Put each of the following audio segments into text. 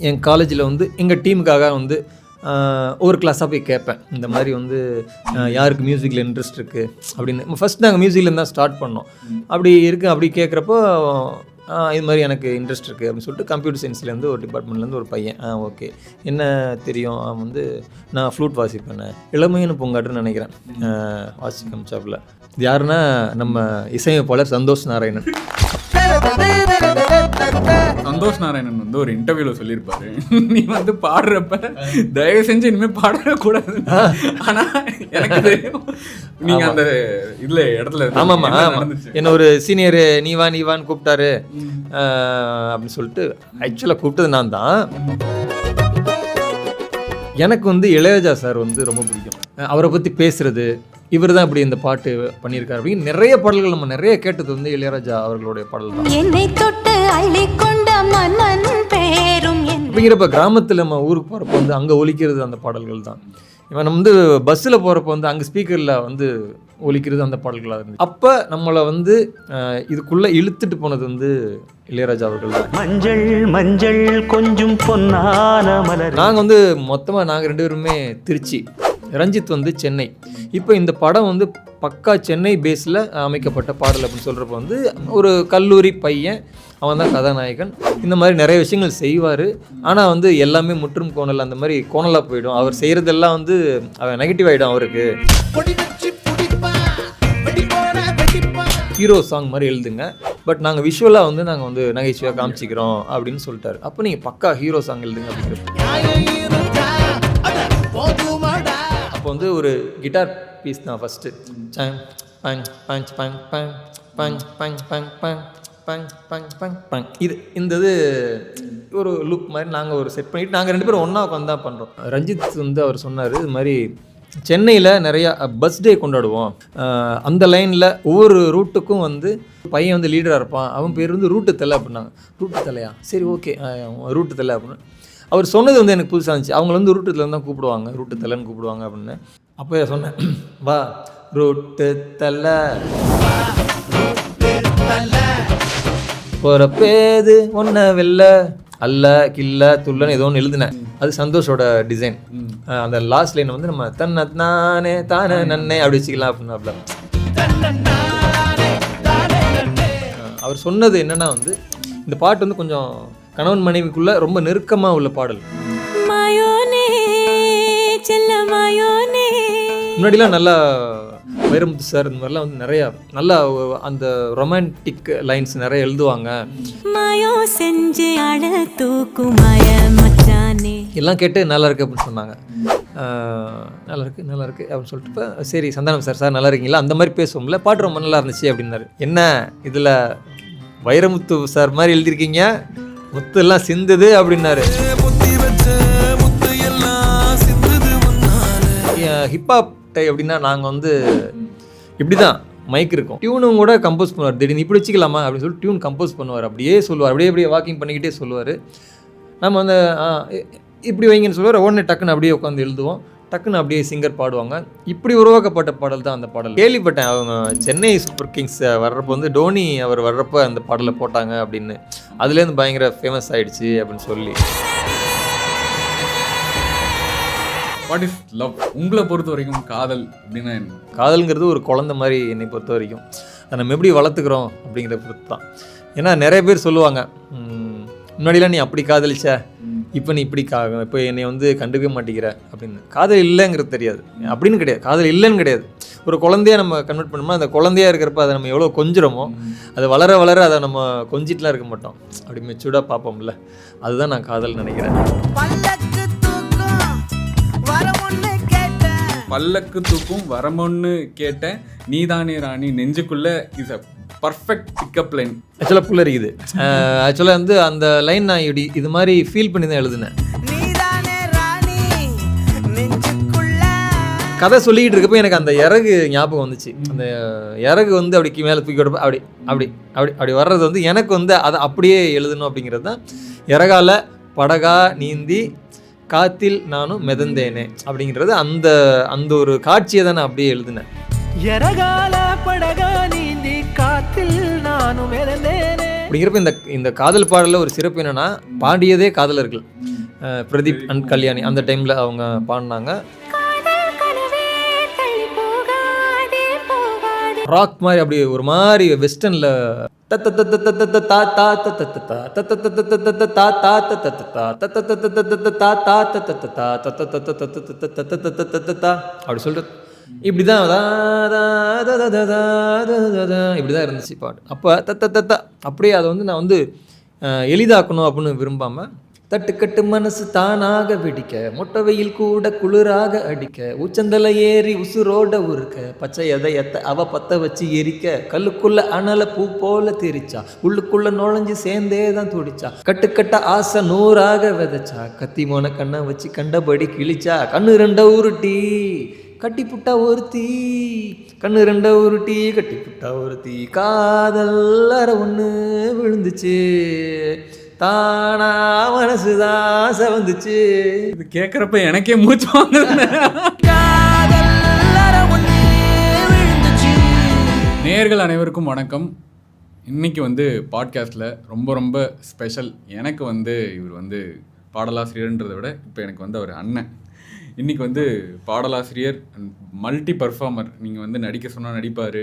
என் காலேஜில் வந்து எங்கள் டீமுக்காக வந்து ஒவ்வொரு கிளாஸாக போய் கேட்பேன். இந்த மாதிரி வந்து யாருக்கு மியூசிக்கில் இன்ட்ரெஸ்ட் இருக்குது அப்படின்னு. ஃபஸ்ட் நாங்கள் மியூசிக்கில் தான் ஸ்டார்ட் பண்ணோம். அப்படி இருக்குது அப்படி கேட்குறப்போ இது மாதிரி எனக்கு இன்ட்ரெஸ்ட் இருக்குது அப்படின்னு சொல்லிட்டு கம்ப்யூட்டர் சயின்ஸ்லேருந்து ஒரு டிபார்ட்மெண்ட்லேருந்து ஒரு பையன் ஓகே என்ன தெரியும் அவன் வந்து நான் ஃப்ளூட் வாசிப்பேன் இளமையான பூங்காட்டுன்னு நினைக்கிறேன் வாசி கம்சாப்பில். இது யாருன்னா நம்ம இசையமைப்பாளர் சந்தோஷ் நாராயணன். சந்தோஷ் நாராயணன் வந்து ஒரு இன்டர்வியூவில் சொல்லியிருப்பாரு, நீ வந்து பாடுறப்ப தயவு செஞ்சு இனிமேல் பாடக்கூடாது. ஆனால் எனக்கு தெரியும் நீங்கள் அந்த இதில் இடத்துல ஆமாம்மா என்ன ஒரு சீனியரு நீவான்னு கூப்பிட்டாரு அப்படின்னு சொல்லிட்டு ஆக்சுவலாக கூப்பிட்டது நான் தான். எனக்கு வந்து இளையராஜா சார் வந்து ரொம்ப பிடிக்கும். அவரை பற்றி பேசுறது, இவர் தான் இப்படி இந்த பாட்டு பண்ணியிருக்காரு அப்படின்னு நிறைய பாடல்கள் நம்ம நிறைய கேட்டது வந்து இளையராஜா அவர்களுடைய பாடல் தான். அப்படிங்கிறப்ப கிராமத்தில் நம்ம ஊருக்கு போகிறப்ப வந்து அங்கே ஒலிக்கிறது அந்த பாடல்கள் தான். இவன் நம்ம வந்து பஸ்ஸில் போகிறப்ப வந்து அங்கே ஸ்பீக்கரில் வந்து ஒலிக்கிறது அந்த பாடல்களாக இருந்துச்சு. அப்போ நம்மளை வந்து இதுக்குள்ளே இழுத்துட்டு போனது வந்து இளையராஜா அவர்கள் தான். மஞ்சள் மஞ்சள் கொஞ்சம் பொன்னான மலர். நாங்கள் வந்து மொத்தமாக நாங்கள் 2 பேருமே திருச்சி, ரஞ்சித் வந்து சென்னை. இப்போ இந்த படம் வந்து பக்கா சென்னை பேஸில் அமைக்கப்பட்ட பாடல் அப்படின்னு சொல்கிறப்ப வந்து ஒரு கல்லூரி பையன், அவன் தான் கதாநாயகன். இந்த மாதிரி நிறைய விஷயங்கள் செய்வார். ஆனால் வந்து எல்லாமே முற்றும் கோணல், அந்த மாதிரி கோணலாக போயிடும். அவர் செய்கிறதெல்லாம் வந்து அவன் நெகட்டிவ் ஆகிடும். அவருக்கு ஹீரோ சாங் மாதிரி எழுதுங்க, பட் நாங்கள் விஷுவலாக வந்து நாங்கள் வந்து நகைச்சுவையாக காமிச்சிக்கிறோம் அப்படின்னு சொல்லிட்டாரு. அப்போ நீங்கள் பக்கா ஹீரோ சாங் எழுதுங்க அப்படிங்கிறது. அப்போ வந்து ஒரு கிட்டார் பீஸ் தான் ஃபஸ்ட்டு. பங் பங் பங் பங் பங் பங் பங் பங் பங் பங் பங் பங் பங் இது இந்த இது ஒரு லுக் மாதிரி நாங்கள் ஒரு செட் பண்ணிவிட்டு நாங்கள் 2 பேரும் ஒன்றா உட்காந்து தான் பண்ணுறோம். ரஞ்சித் வந்து அவர் சொன்னார், இது மாதிரி சென்னையில் நிறையா பர்த்டே கொண்டாடுவோம், அந்த லைனில் ஒவ்வொரு ரூட்டுக்கும் வந்து பையன் வந்து லீடராக இருப்பான், அவன் பேர் வந்து ரூட்டு தலை அப்படின்னாங்க. ரூட்டு தலையா, சரி ஓகே ரூட்டு தலை அப்படின்னு அவர் சொன்னது வந்து எனக்கு புதுசாக இருந்துச்சு. அவங்கள வந்து ரூட்டு தலைன்னு தான் கூப்பிடுவாங்க, ரூட்டு தலைன்னு கூப்பிடுவாங்க அப்படின்னு. அப்போ சொன்னேன், வா ரூட்டு தலை போகிறப்பேது ஒன்றை வெளில அல்ல கில்ல துள்ளன்னு ஏதோ ஒன்று எழுதினேன். அது சந்தோஷோட டிசைன். அந்த லாஸ்ட் லைன் வந்து நம்ம தன்னை நானே தானே நன்னே அப்படி வச்சுக்கலாம் அப்படின்னாப்ல. அவர் சொன்னது என்னன்னா வந்து இந்த பாட்டு வந்து கொஞ்சம் கணவன் மனைவிக்குள்ள ரொம்ப நெருக்கமாக உள்ள பாடல். முன்னாடிலாம் நல்லா வைரமுத்து சார் இந்த மாதிரிலாம் வந்து நிறையா நல்லா அந்த ரொமான்டிக் லைன்ஸ் நிறைய எழுதுவாங்க. எல்லாம் கேட்டு நல்லா இருக்கு அப்படின்னு சொன்னாங்க. நல்லா இருக்கு அப்படின்னு சொல்லிட்டு சரி சந்தானம் சார் நல்லா இருக்கீங்களா அந்த மாதிரி பேசுவோம்ல, பாட்டு ரொம்ப நல்லா இருந்துச்சு அப்படின்னாரு. என்ன இதில் வைரமுத்து சார் மாதிரி எழுதியிருக்கீங்க, முத்து எல்லாம் சிந்துது அப்படின்னாரு. ஹிப்ஹாப் அப்படின்னா நாங்கள் வந்து இப்படி தான் மைக் இருக்கும், டியூனும் கூட கம்போஸ் பண்ணுவார். திடீர்னு இப்படி வச்சுக்கலாமா அப்படின்னு சொல்லிட்டு டியூன் கம்போஸ் பண்ணுவார். அப்படியே சொல்லுவார், அப்படியே வாக்கிங் பண்ணிக்கிட்டே சொல்லுவார். நம்ம வந்து இப்படி வைங்கன்னு சொல்லுவார். உடனே டக்குன்னு அப்படியே உட்காந்து எழுதுவோம், டக்குன்னு அப்படியே சிங்கர் பாடுவாங்க. இப்படி உருவாக்கப்பட்ட பாடல் தான் அந்த பாடல். கேள்விப்பட்டேன் அவங்க சென்னை சூப்பர் கிங்ஸ் வர்றப்போ வந்து டோனி அவர் வர்றப்போ அந்த பாடலை போட்டாங்க அப்படின்னு. அதுலேருந்து பயங்கர ஃபேமஸ் ஆகிடுச்சு அப்படின்னு சொல்லி. வாட் இஸ் லவ் உங்களை பொறுத்த வரைக்கும்? காதல் அப்படின்னா என்ன? காதல்ங்கிறது ஒரு குழந்தை மாதிரி என்னை பொறுத்த வரைக்கும். அதை நம்ம எப்படி வளர்த்துக்கிறோம் அப்படிங்கிற பொறுத்து தான். ஏன்னா நிறைய பேர் சொல்லுவாங்க, முன்னாடிலாம் நீ அப்படி காதலிச்ச, இப்போ நீ இப்படி இப்போ என்னை வந்து கண்டுக்கவே மாட்டேங்கிற அப்படின்னு. காதல் இல்லைங்கிறது தெரியாது அப்படின்னு கிடையாது, காதல் இல்லைன்னு கிடையாது. ஒரு குழந்தைய நம்ம கன்வெர்ட் பண்ணோம்னா அந்த குழந்தையா இருக்கிறப்ப அதை நம்ம எவ்வளோ கொஞ்சிறோமோ, அது வளர வளர அதை நம்ம கொஞ்சிட்டுலாம் இருக்க மாட்டோம், அப்படி மெச்சூர்டாக பார்ப்போம்ல, அதுதான் நான் காதல் நினைக்கிறேன். பல்லக்கு தூக்கும் வரமொன்னு கேட்டேன் நீதானே ராணி நெஞ்சுக்குள்ள is a perfect pickup line. ஆக்சுவலாக புல்லரிக்குது. ஆக்சுவலாக வந்து அந்த லைன் நான் இப்படி இது மாதிரி ஃபீல் பண்ணி தான் எழுதினேன். கதை சொல்லிக்கிட்டு இருக்கப்போ எனக்கு அந்த இறகு ஞாபகம் வந்துச்சு. அந்த இறகு வந்து அப்படி மேலே தூக்கி விடப்போ அப்படி அப்படி அப்படி அப்படி வர்றது வந்து எனக்கு வந்து அதை அப்படியே எழுதணும் அப்படிங்கிறது தான். இறகால படகா நீந்தி காத்தில் நானும் மிதந்தேனே அப்படிங்கிறது அந்த அந்த ஒரு காட்சியை தான் நான் அப்படியே இப்படி அப்படிங்கிறப்ப இந்த காதல் பாடலில் ஒரு சிறப்பு என்னென்னா பாடியதே காதலர்கள். பிரதீப் அண்ட் கல்யாணி அந்த டைமில் அவங்க பாடினாங்க. ராக் மாதிரி அப்படி ஒரு மாதிரி வெஸ்டர்னில் அப்படி சொல்லிட்டு இப்படிதான் இப்படிதான் இருந்துச்சு பாட்டு. அப்போ அப்படியே அதை வந்து நான் வந்து எளிதாக்கணும் அப்படின்னு விரும்பாமல் தட்டுக்கட்டு மனசு தானாக வெடிக்க, மொட்டை வெயில் கூட குளிராக அடிக்க, உச்சந்தலை ஏறி உசுரோட உருக்க, பச்சை எதையத்த அவ பத்த வச்சு எரிக்க, கல்லுக்குள்ள அனல பூ போல தெரிச்சா, உள்ளுக்குள்ள நுழைஞ்சு சேர்ந்தே தான் துடிச்சா, கட்டுக்கட்ட ஆசை 100ஆக விதைச்சா, கத்தி மோன கண்ணை வச்சு கண்டபடி கிழிச்சா, கண்ணு ரெண்ட உருட்டி கட்டி புட்டா ஒருத்தி, கண்ணு ரெண்ட உருட்டி கட்டி புட்டா ஒருத்தி, காதல் அற ஒன்று விழுந்துச்சு, தானா மனசுதான் செவந்துச்சு. இது கேட்குறப்ப எனக்கே மூச்சு வாங்குது. நேயர்கள் அனைவருக்கும் வணக்கம். இன்னைக்கு வந்து பாட்காஸ்ட்டில் ரொம்ப ரொம்ப ஸ்பெஷல். எனக்கு வந்து இவர் வந்து பாடலாசிரியர்ன்றதை விட இப்போ எனக்கு வந்து அவர் அண்ணன். இன்றைக்கி வந்து பாடலாசிரியர் அண்ட் மல்டி பர்ஃபார்மர். நீங்கள் வந்து நடிக்க சொன்னால் நடிப்பார்,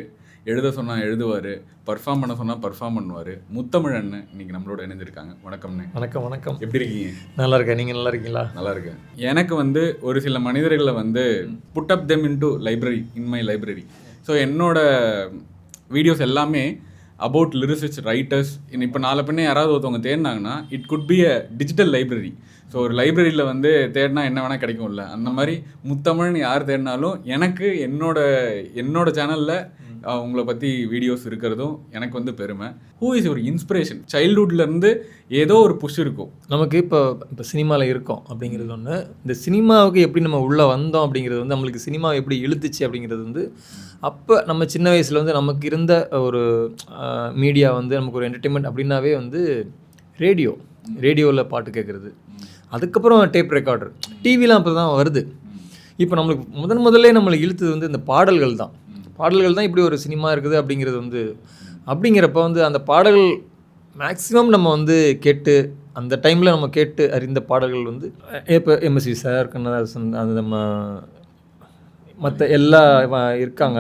எழுத சொன்னால் எழுதுவார், பர்ஃபார்ம் பண்ண சொன்னால் பர்ஃபார்ம் பண்ணுவார். முத்தமிழ் அண்ணன் இன்னைக்கு நம்மளோட இணைஞ்சிருக்காங்க. வணக்கம்ண்ணே. வணக்கம். வணக்கம். எப்படி இருக்கீங்க? நல்லா இருக்கேன். நீங்கள் நல்லா இருக்கீங்களா? நல்லா இருக்கேன். எனக்கு வந்து ஒரு சில மனிதர்களை வந்து put up them into library, in my library. So என்னோட வீடியோஸ் எல்லாமே அபவுட் லிரிசிஸ்ட் ரைட்டர்ஸ். இப்போ நாளை பின்னே யாராவது ஒருத்தவங்க தேடினாங்கன்னா it could be a digital library. So ஒரு லைப்ரரியில் வந்து தேடினா என்ன வேணால் கிடைக்கும்ல, அந்த மாதிரி முத்தமிழ்னு யார் தேடினாலும் எனக்கு என்னோட சேனலில் உங்களை பற்றி வீடியோஸ் இருக்கிறதும் எனக்கு வந்து பெருமை. ஹூ இஸ் ஒரு இன்ஸ்பிரேஷன்? சைல்ட்ஹுட்லேருந்து ஏதோ ஒரு புஷ் இருக்கும் நமக்கு. இப்போ சினிமாவில் இருக்கோம் அப்படிங்கிறது ஒன்று. இந்த சினிமாவுக்கு எப்படி நம்ம உள்ளே வந்தோம் அப்படிங்கிறது வந்து, நம்மளுக்கு சினிமா எப்படி இழுத்துச்சு அப்படிங்கிறது வந்து, அப்போ நம்ம சின்ன வயசில் வந்து நமக்கு இருந்த ஒரு மீடியா வந்து நமக்கு ஒரு என்டர்டெயின்மெண்ட் அப்படின்னாவே வந்து ரேடியோவில் பாட்டு கேட்குறது, அதுக்கப்புறம் டேப் ரெக்கார்டர், டிவிலாம் அப்போ தான் வருது. இப்போ நம்மளுக்கு முதல்ல நம்மளை இழுத்தது வந்து இந்த பாடல்கள் தான். இப்படி ஒரு சினிமா இருக்குது அப்படிங்கிறது வந்து, அப்படிங்கிறப்ப வந்து அந்த பாடல்கள் மேக்ஸிமம் நம்ம வந்து கேட்டு, அந்த டைமில் நம்ம கேட்டு அறிந்த பாடல்கள் வந்து இப்போ எம்எஸ்வி சார், கண்ணதாசன், அது நம்ம மற்ற எல்லா இருக்காங்க.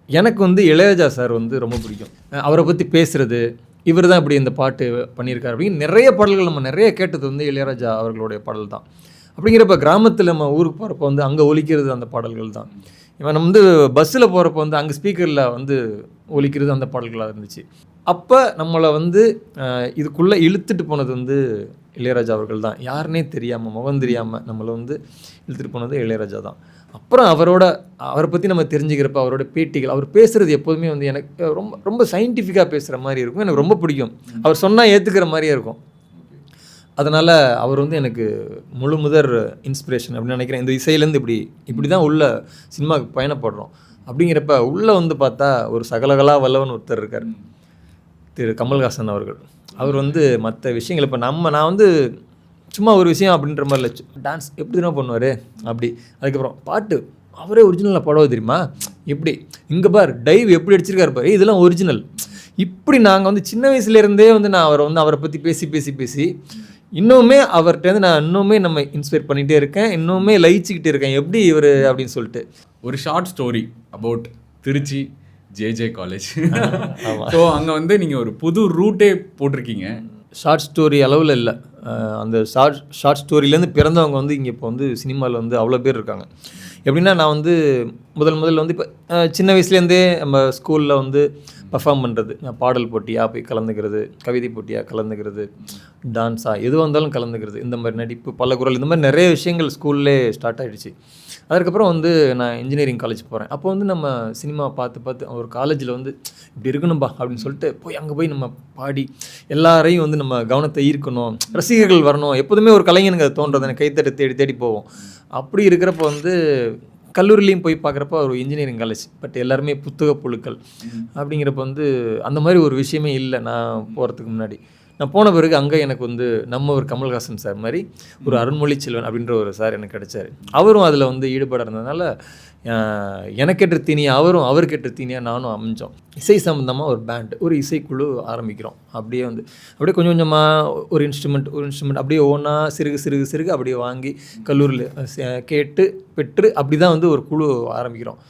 எனக்கு வந்து இளையராஜா சார் வந்து ரொம்ப பிடிக்கும். அவரை பற்றி பேசுகிறது, இவர் தான் இப்படி இந்த பாட்டு பண்ணியிருக்காரு அப்படின்னு நிறைய பாடல்கள் நம்ம நிறைய கேட்டது வந்து இளையராஜா அவர்களுடைய பாடல் தான். அப்படிங்கிறப்ப கிராமத்தில் நம்ம ஊருக்கு போகிறப்ப வந்து அங்கே ஒலிக்கிறது அந்த பாடல்கள் தான். இவன் நம்ம வந்து பஸ்ஸில் போகிறப்ப வந்து அங்கே ஸ்பீக்கரில் வந்து ஒலிக்கிறது அந்த பாடல்களாக இருந்துச்சு. அப்போ நம்மளை வந்து இதுக்குள்ளே இழுத்துட்டு போனது வந்து இளையராஜா அவர்கள் தான். யாருன்னே தெரியாமல், முகம் தெரியாமல் நம்மளை வந்து இழுத்துட்டு போனது இளையராஜா தான். அப்புறம் அவரை பற்றி நம்ம தெரிஞ்சுக்கிறப்ப அவரோட பேட்டிகள், அவர் பேசுகிறது எப்போதுமே வந்து எனக்கு ரொம்ப ரொம்ப சயின்டிஃபிக்காக பேசுகிற மாதிரி இருக்கும். எனக்கு ரொம்ப பிடிக்கும். அவர் சொன்னால் ஏற்றுக்கிற மாதிரியே இருக்கும். அதனால் அவர் வந்து எனக்கு முழு முதற் இன்ஸ்பிரேஷன் அப்படின்னு நினைக்கிறேன். இந்த இசையிலேருந்து இப்படி தான் உள்ள சினிமாவுக்கு பயணப்படுறோம். அப்படிங்கிறப்ப உள்ளே வந்து பார்த்தா ஒரு சகலகலா வல்லவன் ஒருத்தர் இருக்கார், திரு கமல்ஹாசன் அவர்கள். அவர் வந்து மற்ற விஷயங்கள் இப்போ நான் வந்து சும்மா ஒரு விஷயம் அப்படின்ற மாதிரி இல்லை, டான்ஸ் எப்படி தான் பண்ணுவார் அப்படி. அதுக்கப்புறம் பாட்டு அவரே ஒரிஜினலாக பாடுவது தெரியுமா, எப்படி இங்கே பார் டைவ் எப்படி அடிச்சிருக்காரு பாரு, இதெல்லாம் ஒரிஜினல். இப்படி நாங்கள் வந்து சின்ன வயசுலேருந்தே வந்து நான் அவரை பற்றி பேசி இன்னுமே அவர்கிட்ட நான் இன்னுமே நம்ம இன்ஸ்பயர் பண்ணிகிட்டே இருக்கேன், இன்னுமே லயிச்சுக்கிட்டே இருக்கேன் எப்படி இவர் அப்படின்னு சொல்லிட்டு. ஒரு short story about Trichy JJ college. So அங்கே வந்து நீங்கள் ஒரு புது ரூட்டே போட்டிருக்கீங்க. ஷார்ட் ஸ்டோரி அளவில் இல்லை, அந்த ஷார்ட் ஸ்டோரியிலேருந்து பிறந்தவங்க வந்து இங்கே இப்போ வந்து சினிமாவில் வந்து அவ்வளோ பேர் இருக்காங்க. எப்படின்னா நான் வந்து முதல்ல வந்து இப்போ சின்ன வயசுலேருந்தே நம்ம ஸ்கூலில் வந்து பர்ஃபார்ம் பண்ணுறது, பாடல் போட்டியாக போய் கலந்துக்கிறது, கவிதை போட்டியாக கலந்துக்கிறது, டான்ஸாக எதுவாக இருந்தாலும் கலந்துக்கிறது, இந்த மாதிரி நடிப்பு, பல்லக்குரல், இந்த மாதிரி நிறைய விஷயங்கள் ஸ்கூல்லே ஸ்டார்ட் ஆகிடுச்சு. அதுக்கப்புறம் வந்து நான் இன்ஜினியரிங் காலேஜ் போகிறேன். அப்போ வந்து நம்ம சினிமா பார்த்து ஒரு காலேஜில் வந்து இப்படி இருக்கணும்பா அப்படின்னு சொல்லிட்டு அங்கே போய் நம்ம பாடி எல்லாரையும் வந்து நம்ம கவனத்தை ஈர்க்கணும், ரசிகர்கள் வரணும். எப்போதுமே ஒரு கலைஞனுக்கு அது தோன்றது, எனக்கு கைத்தட்டு தேடி போவோம். அப்படி இருக்கிறப்ப வந்து கல்லூரிலையும் போய் பார்க்குறப்ப ஒரு இன்ஜினியரிங் காலேஜ், பட் எல்லாருமே புத்தக புழுக்கள். அப்படிங்கிறப்ப வந்து அந்த மாதிரி ஒரு விஷயமே இல்லை நான் போகிறதுக்கு முன்னாடி. நான் போன பிறகு அங்கே எனக்கு வந்து நம்ம ஒரு கமல்ஹாசன் சார் மாதிரி ஒரு அருண்மொழி செல்வன் அப்படின்ற ஒரு சார் எனக்கு கிடைச்சார். அவரும் அதில் வந்து ஈடுபாடு இருந்ததுனால எனக்கேற்ற தீனியாக அவரும் அவருக்கேற்ற தீனியாக நானும் அமைஞ்சோம். இசை சம்மந்தமாக ஒரு பேண்ட், ஒரு இசைக்குழு ஆரம்பிக்கிறோம். அப்படியே வந்து அப்படியே கொஞ்சம் கொஞ்சமாக ஒரு இன்ஸ்ட்ருமெண்ட் அப்படியே ஒவ்வொன்றா சிறுகு அப்படியே வாங்கி கல்லூரியில் கேட்டு பெற்று அப்படி தான் வந்து ஒரு குழு ஆரம்பிக்கிறோம்.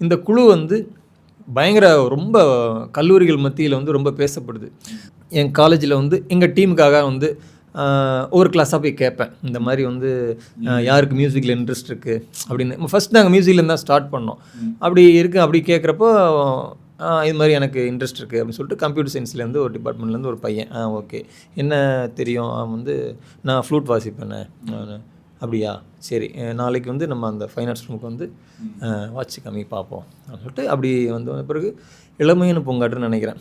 இந்த குழு வந்து பயங்கர ரொம்ப கல்லூரிகள் மத்தியில் வந்து ரொம்ப பேசப்படுது. என் காலேஜில் வந்து எங்கள் டீமுக்காக வந்து ஒரு கிளாஸாக போய் கேட்பேன், இந்த மாதிரி வந்து யாருக்கு மியூசிக்கில் இன்ட்ரெஸ்ட் இருக்குது அப்படின்னு. ஃபஸ்ட் நாங்கள் மியூசிக்கில் தான் ஸ்டார்ட் பண்ணோம். அப்படி கேட்குறப்போ இது மாதிரி எனக்கு இன்ட்ரெஸ்ட் இருக்குது அப்படின்னு சொல்லிட்டு கம்ப்யூட்டர் சயின்ஸ்லேருந்து ஒரு டிபார்ட்மெண்ட்லேருந்து ஒரு பையன், ஓகே என்ன தெரியும், வந்து நான் ஃப்ளூட் வாசிப்பேன். அப்படியா, சரி நாளைக்கு வந்து நம்ம அந்த ஃபைன் ஆர்ட்ஸ் ரூமுக்கு வந்து வாட்சி கம்மி பார்ப்போம் அப்படின்னு சொல்லிட்டு அப்படி வந்து பிறகு இளமையான பூங்காட்டுன்னு நினைக்கிறேன்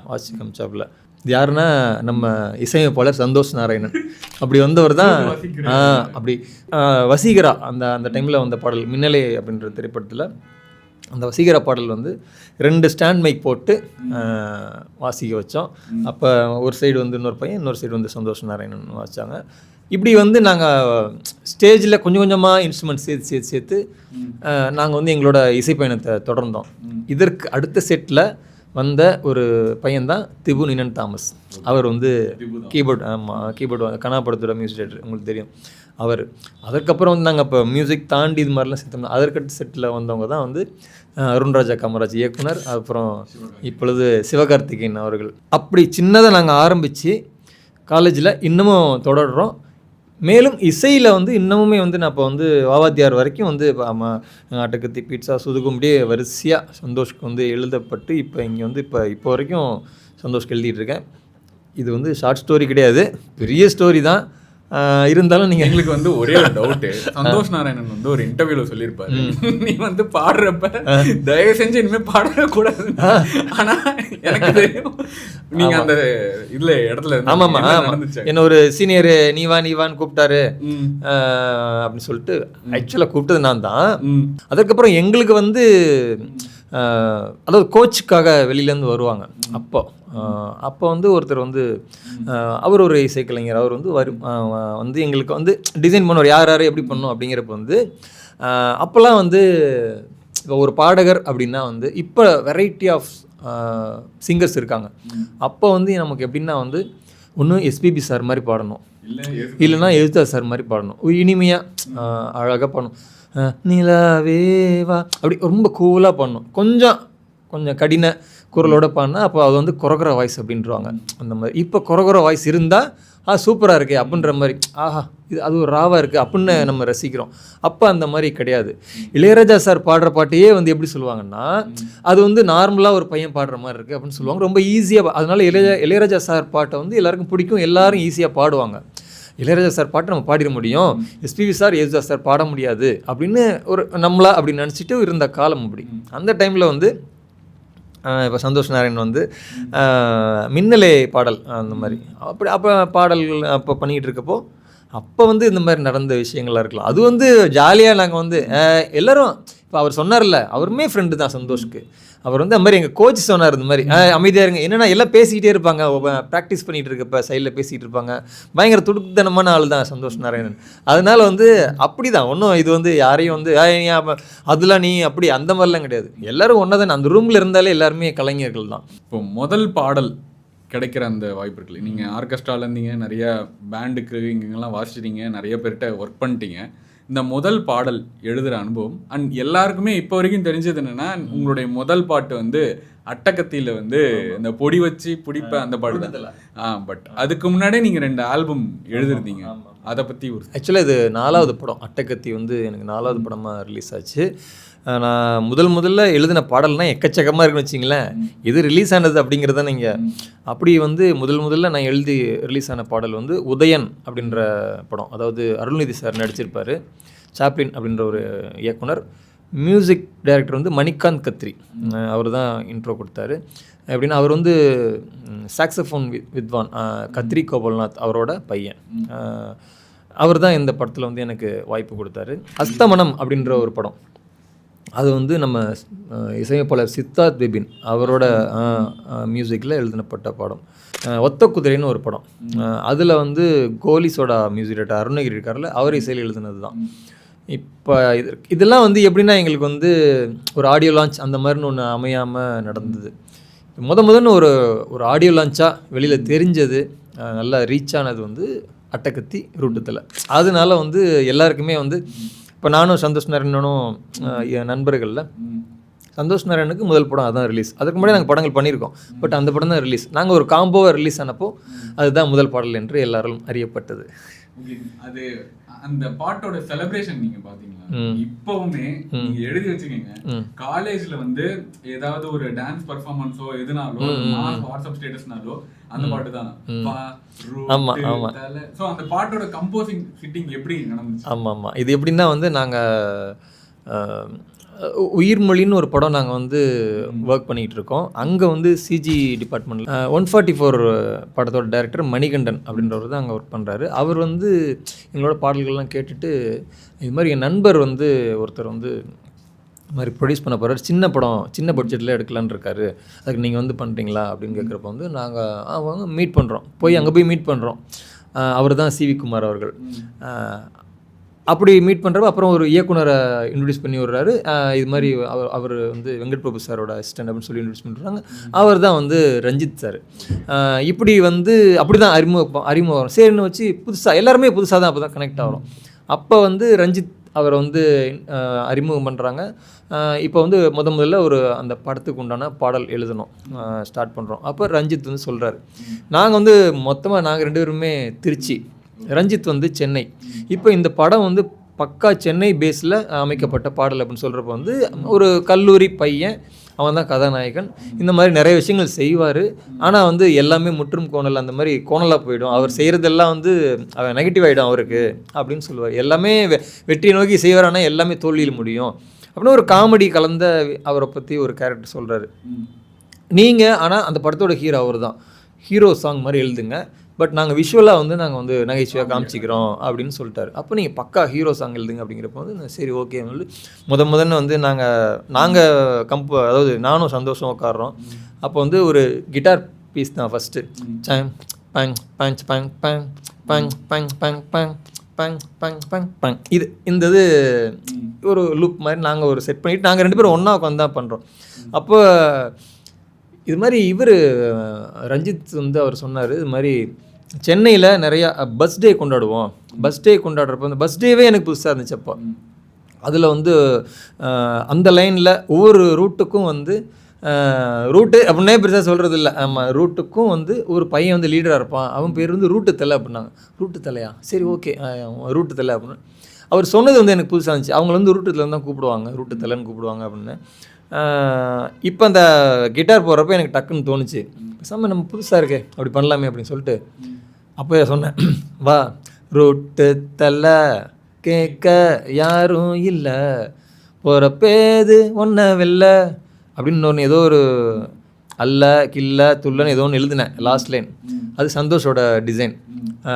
வாட்சி கமிச்சாப்பில். இது யாருன்னா நம்ம இசையமைப்பாளர் சந்தோஷ் நாராயணன். அப்படி வந்தவர் தான் அப்படி வசீகரா அந்த டைமில் வந்த பாடல் மின்னலே அப்படின்ற திரைப்படத்தில் அந்த வசீகரா பாடல் வந்து 2 ஸ்டாண்ட் மைக் போட்டு வாசிக்க வச்சோம். அப்போ ஒரு சைடு வந்து இன்னொரு பையன், இன்னொரு சைடு வந்து சந்தோஷ் நாராயணன் வாசித்தாங்க. இப்படி வந்து நாங்கள் ஸ்டேஜில் கொஞ்சம் கொஞ்சமாக இன்ஸ்ட்ருமெண்ட் சேர்த்து நாங்கள் வந்து எங்களோட இசை பயணத்தை தொடர்ந்தோம். இதற்கு அடுத்த செட்டில் வந்த ஒரு பையன்தான் திபு நினன் தாமஸ். அவர் வந்து கீபோர்டு கனாபடத்தோட மியூசிக் டைரக்டர், உங்களுக்கு தெரியும் அவர். அதற்கப்புறம் வந்து நாங்கள் இப்போ மியூசிக் தாண்டி இது மாதிரிலாம் சேர்த்தோம்னா அதற்கடுத்த செட்டில் வந்தவங்க தான் வந்து அருண்ராஜா காமராஜ் இயக்குனர், அப்புறம் இப்பொழுது சிவகார்த்திகேயன் அவர்கள். அப்படி சின்னதாக நாங்கள் ஆரம்பித்து காலேஜில் இன்னமும் தொடர்றோம். மேலும் இசையில் வந்து இன்னமுமே வந்து நான் இப்போ வந்து வாவாத்தியார் வரைக்கும் வந்து ஆட்டக்கத்தி பீட்சா சுதுகும்படியே வரிசையாக சந்தோஷ்க்கு வந்து எழுதப்பட்டு இப்போ இங்கே வந்து இப்போ வரைக்கும் சந்தோஷ்க்கு எழுதிட்டு இருக்கேன். இது வந்து ஷார்ட் ஸ்டோரி கிடையாது, பெரிய ஸ்டோரி தான். இருந்தாலும் நீங்கள் எங்களுக்கு வந்து ஒரே ஒரு டவுட்டு, சந்தோஷ் நாராயணன் வந்து ஒரு இன்டர்வியூவில் சொல்லியிருப்பாரு, நீ வந்து பாடுறப்ப தயவு செஞ்சு இனிமேல் பாடக்கூடாது. ஆனால் எனக்கு தெரியும் நீங்கள் அந்த இதில் இடத்துல ஆமாம்மா என்ன ஒரு சீனியர் நீவான்னு கூப்பிட்டாரு அப்படின்னு சொல்லிட்டு ஆக்சுவலாக கூப்பிட்டது நான் தான். அதுக்கப்புறம் எங்களுக்கு வந்து அதாவது கோச்சுக்காக வெளியிலேருந்து வருவாங்க. அப்போ வந்து ஒருத்தர் வந்து அவர் ஒரு இசைக்கலைஞர், அவர் வந்து வந்து எங்களுக்கு வந்து டிசைன் பண்ணுவார் யார் எப்படி பண்ணணும் அப்படிங்கிறப்ப வந்து அப்போல்லாம் வந்து இப்போ ஒரு பாடகர் அப்படின்னா வந்து இப்போ வெரைட்டி ஆஃப் சிங்கர்ஸ் இருக்காங்க. அப்போ வந்து நமக்கு எப்படின்னா வந்து ஒன்று எஸ்பிபி சார் மாதிரி பாடணும், இல்லைன்னா எழுத்தா சார் மாதிரி பாடணும், இனிமையாக அழகாக பாடணும், நிலாவேவா அப்படி ரொம்ப கூலாக பாடணும், கொஞ்சம் கடின குரலோட பாடினா அப்போ அது வந்து கொரகர வாய்ஸ் அப்படின்றாங்க. அந்த மாதிரி இப்போ கொரகர வாய்ஸ் இருந்தால் சூப்பராக இருக்கே அப்படின்ற மாதிரி, ஆஹா இது அது ஒரு ராவாக இருக்குது அப்படின்னு நம்ம ரசிக்கிறோம். அப்போ அந்த மாதிரி கிடையாது. இளையராஜா சார் பாடுற பாட்டையே வந்து எப்படி சொல்லுவாங்கன்னா அது வந்து நார்மலாக ஒரு பையன் பாடுற மாதிரி இருக்குது அப்படின்னு சொல்லுவாங்க. ரொம்ப ஈஸியாக, அதனால இளையராஜா சார் பாட்டை வந்து எல்லாருக்கும் பிடிக்கும், எல்லாரும் ஈஸியாக பாடுவாங்க. இளையராஜா சார் பாட்டு நம்ம பாடிட முடியும், எஸ்பிபி சார் யேசுதாஸ் சார் பாட முடியாது அப்படின்னு ஒரு நம்மளா அப்படின்னு நினச்சிட்டு இருந்த காலம் அப்படி. அந்த டைமில் வந்து இப்போ சந்தோஷ் நாராயணன் வந்து மின்னலே பாடல் அந்த மாதிரி அப்போ பாடல்கள் அப்போ பண்ணிகிட்டு இருக்கப்போ அப்போ வந்து இந்த மாதிரி நடந்த விஷயங்கள்லாம் இருக்கலாம். அது வந்து ஜாலியாக நாங்கள் வந்து எல்லோரும் இப்போ அவர் சொன்னார்ல, அவருமே ஃப்ரெண்டு தான் சந்தோஷ்க்கு. அவர் வந்து அந்த மாதிரி எங்கள் கோச் சொன்னார், இந்த மாதிரி அமைதியாக இருங்க, என்னென்னா எல்லாம் பேசிக்கிட்டே இருப்பாங்க, ப்ராக்டிஸ் பண்ணிகிட்டு இருக்கப்போ சைடில் பேசிகிட்டு இருப்பாங்க. பயங்கர துடுக்குத்தனமான ஆள் தான் சந்தோஷ் நாராயணன். அதனால வந்து அப்படி தான் ஒன்றும் இது வந்து யாரையும் வந்து அதெல்லாம் நீ அப்படி அந்த மாதிரிலாம் கிடையாது. எல்லோரும் ஒன்றா தானே, அந்த ரூமில் இருந்தாலே எல்லாருமே கலைஞர்கள் தான். இப்போ முதல் பாடல் கிடைக்கிற அந்த வாய்ப்பு இருக்குல்ல, நீங்கள் ஆர்கெஸ்ட்ராவில் இருந்தீங்க, நிறைய பேண்டுக்கு இங்கெல்லாம் வாசிச்சிட்டீங்க, நிறைய பேர்கிட்ட ஒர்க் பண்ணிட்டீங்க. இந்த முதல் பாடல் எழுதுகிற அனுபவம் அண்ட் எல்லாருக்குமே இப்போ வரைக்கும் தெரிஞ்சது என்னென்னா உங்களுடைய முதல் பாட்டு வந்து அட்டகத்தியில் வந்து இந்த பொடி வச்சு பிடிப்ப அந்த பாட்டு தான். பட் அதுக்கு முன்னாடியே நீங்கள் 2 ஆல்பம் எழுதிருந்தீங்க, அதை பற்றி ஒரு ஆக்சுவலாக இது 4வது படம். அட்டகத்தி வந்து எனக்கு 4வது படமாக ரிலீஸ் ஆச்சு. நான் முதல்ல எழுதின பாடல்னால் எக்கச்சக்கமாக இருக்குன்னு வச்சிங்களேன். இது ரிலீஸ் ஆனது அப்படிங்கிறத நீங்கள் அப்படி வந்து முதல்ல நான் எழுதி ரிலீஸ் ஆன பாடல் வந்து உதயன் அப்படின்ற படம். அதாவது அருள்நிதி சார் நடிச்சிருப்பார், சாப்ளின் அப்படின்ற ஒரு இயக்குனர், மியூசிக் டைரக்டர் வந்து மணிகாந்த் கத்ரி, அவர் தான் இன்ட்ரோ கொடுத்தாரு. எப்படின்னா அவர் வந்து சாக்ஸஃபோன் வித்வான் கத்ரி கோபால்நாத் அவரோட பையன். அவர் தான் இந்த படத்தில் வந்து எனக்கு வாய்ப்பு கொடுத்தாரு. அஸ்தமனம் அப்படின்ற ஒரு படம், அது வந்து நம்ம இசையமைப்பாளர் சித்தார்த் பிபின் அவரோட மியூசிக்கில் எழுதினப்பட்ட படம். ஒத்த குதிரைன்னு ஒரு படம். அதில் வந்து கோலிஸோட மியூசிக் டைரக்டர் அருணகிரி இருக்கார்ல, அவர் இசையில் எழுதுனது தான். இப்போ இதெல்லாம் வந்து எப்படின்னா எங்களுக்கு வந்து ஒரு ஆடியோ லான்ச் அந்த மாதிரின்னு ஒன்று அமையாமல் நடந்தது. முதன்னு ஒரு ஆடியோ லான்ச்சாக வெளியில் தெரிஞ்சது, நல்லா ரீச் ஆனது வந்து அட்டகத்தி ரூட்டத்தில். அதனால வந்து எல்லாருக்குமே வந்து இப்போ நானும் சந்தோஷ் நாராயணனும் என் நண்பர்களில் சந்தோஷ் நாராயணுக்கு முதல் படம் அதான் ரிலீஸ். அதுக்கு முன்னாடி நாங்கள் படங்கள் பண்ணியிருக்கோம், பட் அந்த படம் தான் ரிலீஸ். நாங்கள் ஒரு காம்போவாக ரிலீஸ் ஆனப்போ அதுதான் முதல் பாடல் என்று எல்லாரும் அறியப்பட்டது. அது அந்த பாட்டோட செலிப்ரேஷன் நீங்க பாத்தீங்களா? இப்பவுமே நீங்க எழுதி வச்சுக்கீங்க, காலேஜ்ல வந்து ஏதாவது ஒரு டான்ஸ் பெர்ஃபார்மன்ஸோ எதுனாலோ வாட்ஸ்அப் ஸ்டேட்டஸ்னாலோ அந்த பாட்டு தான். ஆமா ஆமா. சோ அந்த பாட்டோட கம்போசிங் சிட்டிங் எப்படி நடந்துச்சு? ஆமா ஆமா. இது எப்படின்னா வந்து நாங்க உயிர்மொழின்னு ஒரு படம் நாங்கள் வந்து ஒர்க் பண்ணிகிட்டு இருக்கோம். அங்கே வந்து சிஜி டிபார்ட்மெண்ட்டில் 144 படத்தோட டைரக்டர் மணிகண்டன் அப்படின்றவர் தான் அங்கே ஒர்க் பண்ணுறாரு. அவர் வந்து எங்களோட பாடல்கள்லாம் கேட்டுட்டு இது மாதிரி என் நண்பர் வந்து ஒருத்தர் வந்து இது மாதிரி ப்ரொடியூஸ் பண்ண போகிறார், சின்ன படம் சின்ன பட்ஜெட்டில் எடுக்கலான்னு இருக்காரு, அதுக்கு நீங்கள் வந்து பண்ணுறீங்களா அப்படின்னு கேட்குறப்ப வந்து நாங்கள் அவங்க மீட் பண்ணுறோம். அங்கே போய் மீட் பண்ணுறோம். அவர் தான் சிவி குமார் அவர்கள். அப்படி மீட் பண்ணுறப்ப அப்புறம் ஒரு இயக்குனரை இன்ட்ரடியூஸ் பண்ணி விடுறாரு. இது மாதிரி அவர் வந்து வெங்கட் பிரபு சாரோட அசிஸ்டன்ட் அப்படின்னு சொல்லி இன்ட்ரடியூஸ் பண்ணுறாங்க. அவர் தான் வந்து ரஞ்சித் சார். இப்படி வந்து அப்படி தான் அறிமுகம் வரும். சரின்னு வச்சு புதுசாக எல்லாருமே புதுசாக தான் அப்போ தான் கனெக்ட் ஆகிறோம். அப்போ வந்து ரஞ்சித் அவரை வந்து அறிமுகம் பண்ணுறாங்க. இப்போ வந்து முதல்ல அந்த படத்துக்கு உண்டான பாடல் எழுதணும், ஸ்டார்ட் பண்ணுறோம். அப்போ ரஞ்சித் வந்து சொல்கிறாரு, நாங்கள் வந்து மொத்தமாக நாங்கள் 2 பேருமே திருச்சி, ரஞ்சித் வந்து சென்னை. இப்போ இந்த படம் வந்து பக்கா சென்னை பேஸில் அமைக்கப்பட்ட பாடல் அப்படின்னு சொல்கிறப்ப வந்து ஒரு கல்லூரி பையன், அவன் தான் கதாநாயகன். இந்த மாதிரி நிறைய விஷயங்கள் செய்வார். ஆனால் வந்து எல்லாமே முற்றும் கோணல், அந்த மாதிரி கோணலாக போயிடும். அவர் செய்கிறதெல்லாம் வந்து அவன் நெகட்டிவ் ஆகிடும் அவருக்கு அப்படின்னு சொல்லுவார். எல்லாமே வெற்றியை நோக்கி செய்வார், ஆனால் எல்லாமே தோல்வியில் முடியும் அப்படின்னு ஒரு காமெடி கலந்த அவரை பற்றி ஒரு கேரக்டர் சொல்கிறாரு. நீங்கள் ஆனால் அந்த படத்தோட ஹீரோ அவர் தான், ஹீரோ சாங் மாதிரி எழுதுங்க, பட் நாங்கள் விஷுவலாக வந்து நாங்கள் வந்து நகைச்சுவையாக காமிச்சிக்கிறோம் அப்படின்னு சொல்லிட்டாரு. அப்போ நீங்கள் பக்கா ஹீரோ சாங் எழுதுங்க அப்படிங்கிறப்ப வந்து சரி ஓகே வந்து முதன்னு வந்து நாங்கள் அதாவது நானும் சந்தோஷம் உட்காடுறோம். அப்போ வந்து ஒரு கிட்டார் பீஸ் தான் ஃபஸ்ட்டு. பங் பங் பங் பங் பங் பங் பங் பங் பங் பங் பங் பங் இந்த இது ஒரு லூப் மாதிரி நாங்கள் ஒரு செட் பண்ணிவிட்டு நாங்கள் 2 பேரும் ஒன்றா உட்காந்து தான் பண்ணுறோம். அப்போ இது மாதிரி ரஞ்சித் வந்து அவர் சொன்னார், இது மாதிரி சென்னையில் நிறையா பஸ் டே கொண்டாடுவோம். பஸ் டே கொண்டாடுறப்ப அந்த பஸ் டேவே எனக்கு புதுசாக இருந்துச்சு. அப்போ அதில் வந்து அந்த லைனில் ஒவ்வொரு ரூட்டுக்கும் வந்து ரூட்டு அப்படின்னே பெருசாக சொல்கிறது இல்லை. ஆமாம், ரூட்டுக்கும் வந்து ஒரு பையன் வந்து லீடராக இருப்பான், அவன் பேர் வந்து ரூட்டு தலை அப்படின்னாங்க. ரூட்டு தலையா, சரி ஓகே ரூட்டு தலை அப்படின்னு அவர் சொன்னது வந்து எனக்கு புதுசாக இருந்துச்சு. அவங்கள வந்து ரூட்டு தலை தான் கூப்பிடுவாங்க, ரூட்டு தலைன்னு கூப்பிடுவாங்க அப்படின்னு. இப்போ அந்த கிட்டார் போடுறப்ப எனக்கு டக்குன்னு தோணுச்சு, பேசாமல் நம்ம புதுசாக இருக்கே அப்படி பண்ணலாமே அப்படின்னு சொல்லிட்டு அப்போ சொன்னேன், வா ரூட்டு தலை கேட்க யாரும் இல்லை, போகிறப்பேது ஒன்றை வெல்ல அப்படின்னு ஒன்று ஏதோ ஒரு அல்ல கில்ல துள்ளன்னு ஏதோ ஒன்று எழுதினேன் லாஸ்ட் லைன். அது சந்தோஷோட டிசைன்.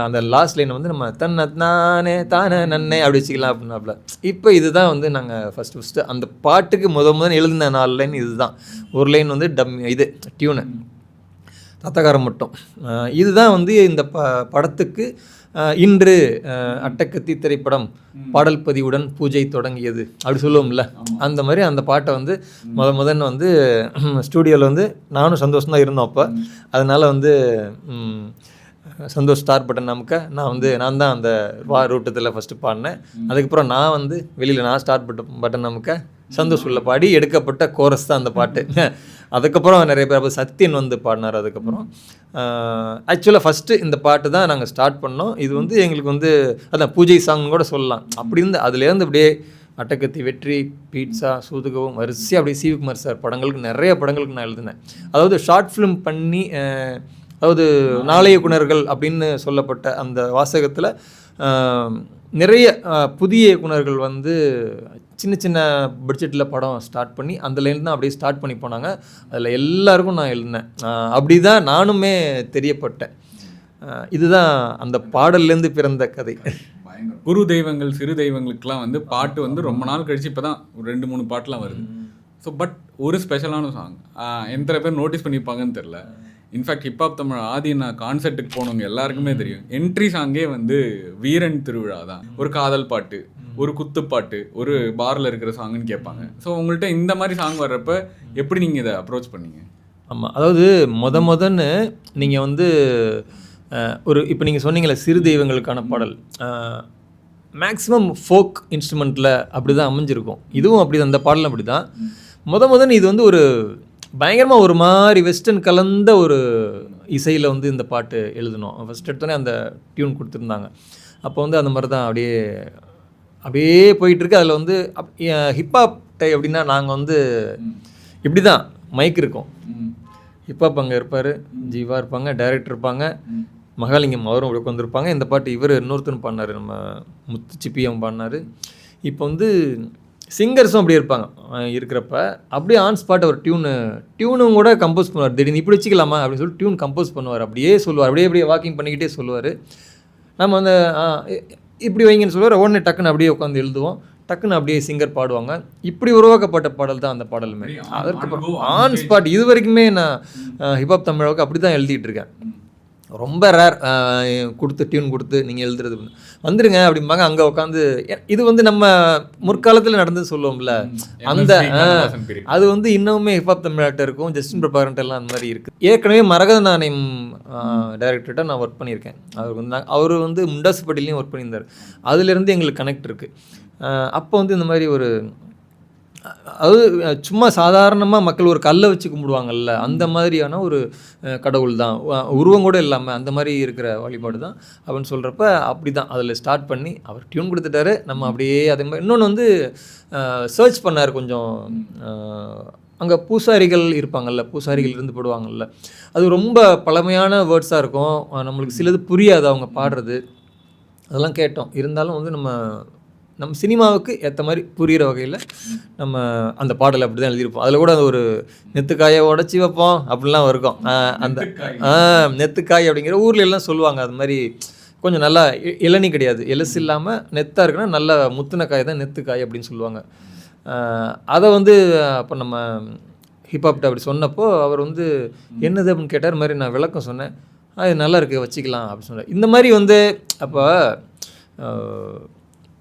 அந்த லாஸ்ட் லைன் வந்து நம்ம தன்னை நானே தானே நன்னே அப்படி வச்சுக்கலாம் அப்படின்னாப்புல. இப்போ இதுதான் வந்து நாங்கள் ஃபஸ்ட்டு அந்த பாட்டுக்கு முதல் எழுதின 4 லைன் இதுதான். ஒரு லைன் வந்து இது டியூனு தத்தகாரம் மட்டும். இதுதான் வந்து இந்த படத்துக்கு இன்று அட்டகத்தி திரைப்படம் பாடல் பதிவுடன் பூஜை தொடங்கியது அப்படி சொல்லுவோம்ல, அந்த மாதிரி அந்த பாட்டை வந்து முதன்னு வந்து ஸ்டூடியோவில் வந்து நானும் சந்தோஷம் தான் இருந்தோம் அப்போ. அதனால் வந்து சந்தோஷ் ஸ்டார் பட்டன் நான் தான் அந்த ரூட்டத்தில் ஃபஸ்ட்டு பாடினேன். அதுக்கப்புறம் நான் வந்து வெளியில் நான் ஸ்டார்ட் பட்டன் சந்தோஷ் உள்ள பாடி எடுக்கப்பட்ட கோரஸ் தான் அந்த பாட்டு. அதுக்கப்புறம் நிறைய பேர் சத்யன் வந்து பாடினார். அதுக்கப்புறம் ஆக்சுவலாக ஃபஸ்ட்டு இந்த பாட்டு தான் நாங்கள் ஸ்டார்ட் பண்ணோம். இது வந்து எங்களுக்கு வந்து அதான் பூஜை சாங்னு கூட சொல்லலாம். அப்படி இருந்து அதுலேருந்து அப்படியே அட்டகத்தி, வெற்றி, பீட்சா, சூதுகவும் வரிசையாக அப்படியே சிவகுமார் சார் படங்களுக்கு நிறைய படங்களுக்கு நான் எழுதினேன். அதாவது ஷார்ட் ஃபிலிம் பண்ணி, அதாவது நாளைய இயக்குனர்கள் அப்படின்னு சொல்லப்பட்ட அந்த வாசகத்தில் நிறைய புதிய இயக்குனர்கள் வந்து சின்ன சின்ன பட்ஜெட்டில் படம் ஸ்டார்ட் பண்ணி அந்த லைன் தான் அப்படியே ஸ்டார்ட் பண்ணி போனாங்க. அதில் எல்லாருக்கும் நான் எழுதினேன். அப்படி தான் நானுமே தெரியப்பட்டேன். இதுதான் அந்த பாடல்லேருந்து பிறந்த கதை. குரு தெய்வங்கள் சிறு தெய்வங்களுக்குலாம் வந்து பாட்டு வந்து ரொம்ப நாள் கழிச்சு இப்போ தான் ஒரு 2-3 பாட்டுலாம் வருது. ஸோ பட் ஒரு ஸ்பெஷலான சாங் எத்தனை பேர் நோட்டீஸ் பண்ணியிருப்பாங்கன்னு தெரில. இன்ஃபேக்ட் ஹிப்ஹாப் தமிழ் ஆதி நான் கான்சர்ட்டுக்கு போனவங்க எல்லாருக்குமே தெரியும். என்ட்ரி சாங்கே வந்து வீரன் திருவிழா தான். ஒரு காதல் பாட்டு, ஒரு குத்துப்பாட்டு, ஒரு பாரில் இருக்கிற சாங்குன்னு கேட்பாங்க. ஸோ உங்கள்கிட்ட இந்த மாதிரி சாங் வர்றப்ப எப்படி நீங்கள் இதை அப்ரோச் பண்ணீங்க? ஆமாம், அதாவது முதன்னு நீங்கள் வந்து ஒரு இப்போ நீங்கள் சொன்னீங்களே சிறு தெய்வங்களுக்கான பாடல், மேக்ஸிமம் ஃபோக் இன்ஸ்ட்ருமெண்ட்டில் அப்படி தான் அமைஞ்சிருக்கும். இதுவும் அப்படி தான், அந்த பாடலும் அப்படி தான். முதன்னு இது வந்து ஒரு பயங்கரமாக ஒரு மாதிரி வெஸ்டர்ன் கலந்த ஒரு இசையில் வந்து இந்த பாட்டு எழுதணும். ஃபஸ்ட் எடுத்தோடனே அந்த டியூன் கொடுத்துருந்தாங்க. அப்போ வந்து அந்த மாதிரி தான் அப்படியே போயிட்டுருக்கு. அதில் வந்து ஹிப்ஹாப் டை அப்படின்னா நாங்கள் வந்து இப்படி தான், மைக் இருக்கும், ஹிப்ஹாப் அங்கே இருப்பார், ஜீவா இருப்பாங்க, டைரக்டர் இருப்பாங்க, மகாலிங்கம் அவரும் அப்படி உட்காந்துருப்பாங்க. இந்த பாட்டு இவர் இன்னொருத்தரும் பாடினார், நம்ம முத்துச்சிப்பியம் பாடினார். இப்போ வந்து சிங்கர்ஸும் அப்படியே இருப்பாங்க. இருக்கிறப்ப அப்படியே ஆன் ஸ்பாட் ஒரு டியூனும் கூட கம்போஸ் பண்ணுவார். திடீர்னு இப்படி வச்சுக்கலாமா அப்படின்னு சொல்லிட்டு டியூன் கம்போஸ் பண்ணுவார். அப்படியே சொல்லுவார், அப்படியே வாக்கிங் பண்ணிக்கிட்டே சொல்லுவார். நம்ம வந்து இப்படி வைங்கன்னு சொல்லுவார். உடனே டக்குன்னு அப்படியே உட்காந்து எழுதுவோம், டக்குன்னு அப்படியே சிங்கர் பாடுவாங்க. இப்படி உருவாக்கப்பட்ட பாடல் தான் அந்த பாடலுமே. அதற்கு ஆன் ஸ்பாட் இது வரைக்குமே நான் ஹிப்ஹாப் தமிழாவுக்கு அப்படி தான் எழுதிட்டு இருக்கேன். ரொம்ப ரேர் கொடுத்து டியூன் கொடுத்து நீங்கள் எழுதுறது வந்துடுங்க அப்படிம்பாங்க. அங்கே உட்காந்து இது வந்து நம்ம முற்காலத்தில் நடந்து சொல்லுவோம்ல, அந்த அது வந்து இன்னுமே ஹிப்ஹாப் தமிழ்நாட்டில் இருக்கும். ஜஸ்டின் பிரபாகரன்ட்ட எல்லாம் அந்த மாதிரி இருக்குது. ஏற்கனவே மரகத நாணயம் டைரக்டர்கிட்ட நான் ஒர்க் பண்ணியிருக்கேன். அவர் வந்து முண்டாசு பட்டிலையும் ஒர்க் பண்ணியிருந்தார். அதுலேருந்து எங்களுக்கு கனெக்ட் இருக்குது. அப்போ வந்து இந்த மாதிரி ஒரு, அதாவது சும்மா சாதாரணமாக மக்கள் ஒரு கல்லை வச்சு கும்பிடுவாங்கல்ல, அந்த மாதிரியான ஒரு கடவுள் தான், உருவம் கூட இல்லாமல் அந்த மாதிரி இருக்கிற வழிபாடு தான் அப்படின்னு சொல்கிறப்ப அப்படி தான் அதில் ஸ்டார்ட் பண்ணி அவர் டியூன் கொடுத்துட்டாரு. நம்ம அப்படியே அதே மாதிரி இன்னொன்று வந்து சர்ச் பண்ணார் கொஞ்சம். அங்கே பூசாரிகள் இருப்பாங்கள்ல, பூசாரிகள் இருந்து போடுவாங்கள்ல, அது ரொம்ப பழமையான வேர்ட்ஸாக இருக்கும். நம்மளுக்கு சிலது புரியாது அவங்க பாடுறது, அதெல்லாம் கேட்டோம். இருந்தாலும் வந்து நம்ம சினிமாவுக்கு ஏற்ற மாதிரி புரிகிற வகையில் நம்ம அந்த பாடலை அப்படி தான் எழுதியிருப்போம். அதில் கூட ஒரு நெத்துக்காயை உடச்சி வைப்போம் அப்படிலாம் இருக்கும். அந்த நெத்துக்காய் அப்படிங்கிற ஊரில் எல்லாம் சொல்லுவாங்க. அது மாதிரி கொஞ்சம் நல்லா இளநீ கிடையாது, எலசு இல்லாமல் நெத்தாக இருக்குன்னா நல்ல முத்துன காய் தான் நெத்துக்காய் அப்படின்னு சொல்லுவாங்க. அதை வந்து அப்போ நம்ம ஹிப்ஹாப்ட்ட அப்படி சொன்னப்போ அவர் வந்து என்னது அப்படின்னு கேட்டார். மாதிரி நான் விளக்கம் சொன்னேன். அது நல்லா இருக்குது வச்சுக்கலாம் அப்படின்னு சொன்னார். இந்த மாதிரி வந்து அப்போ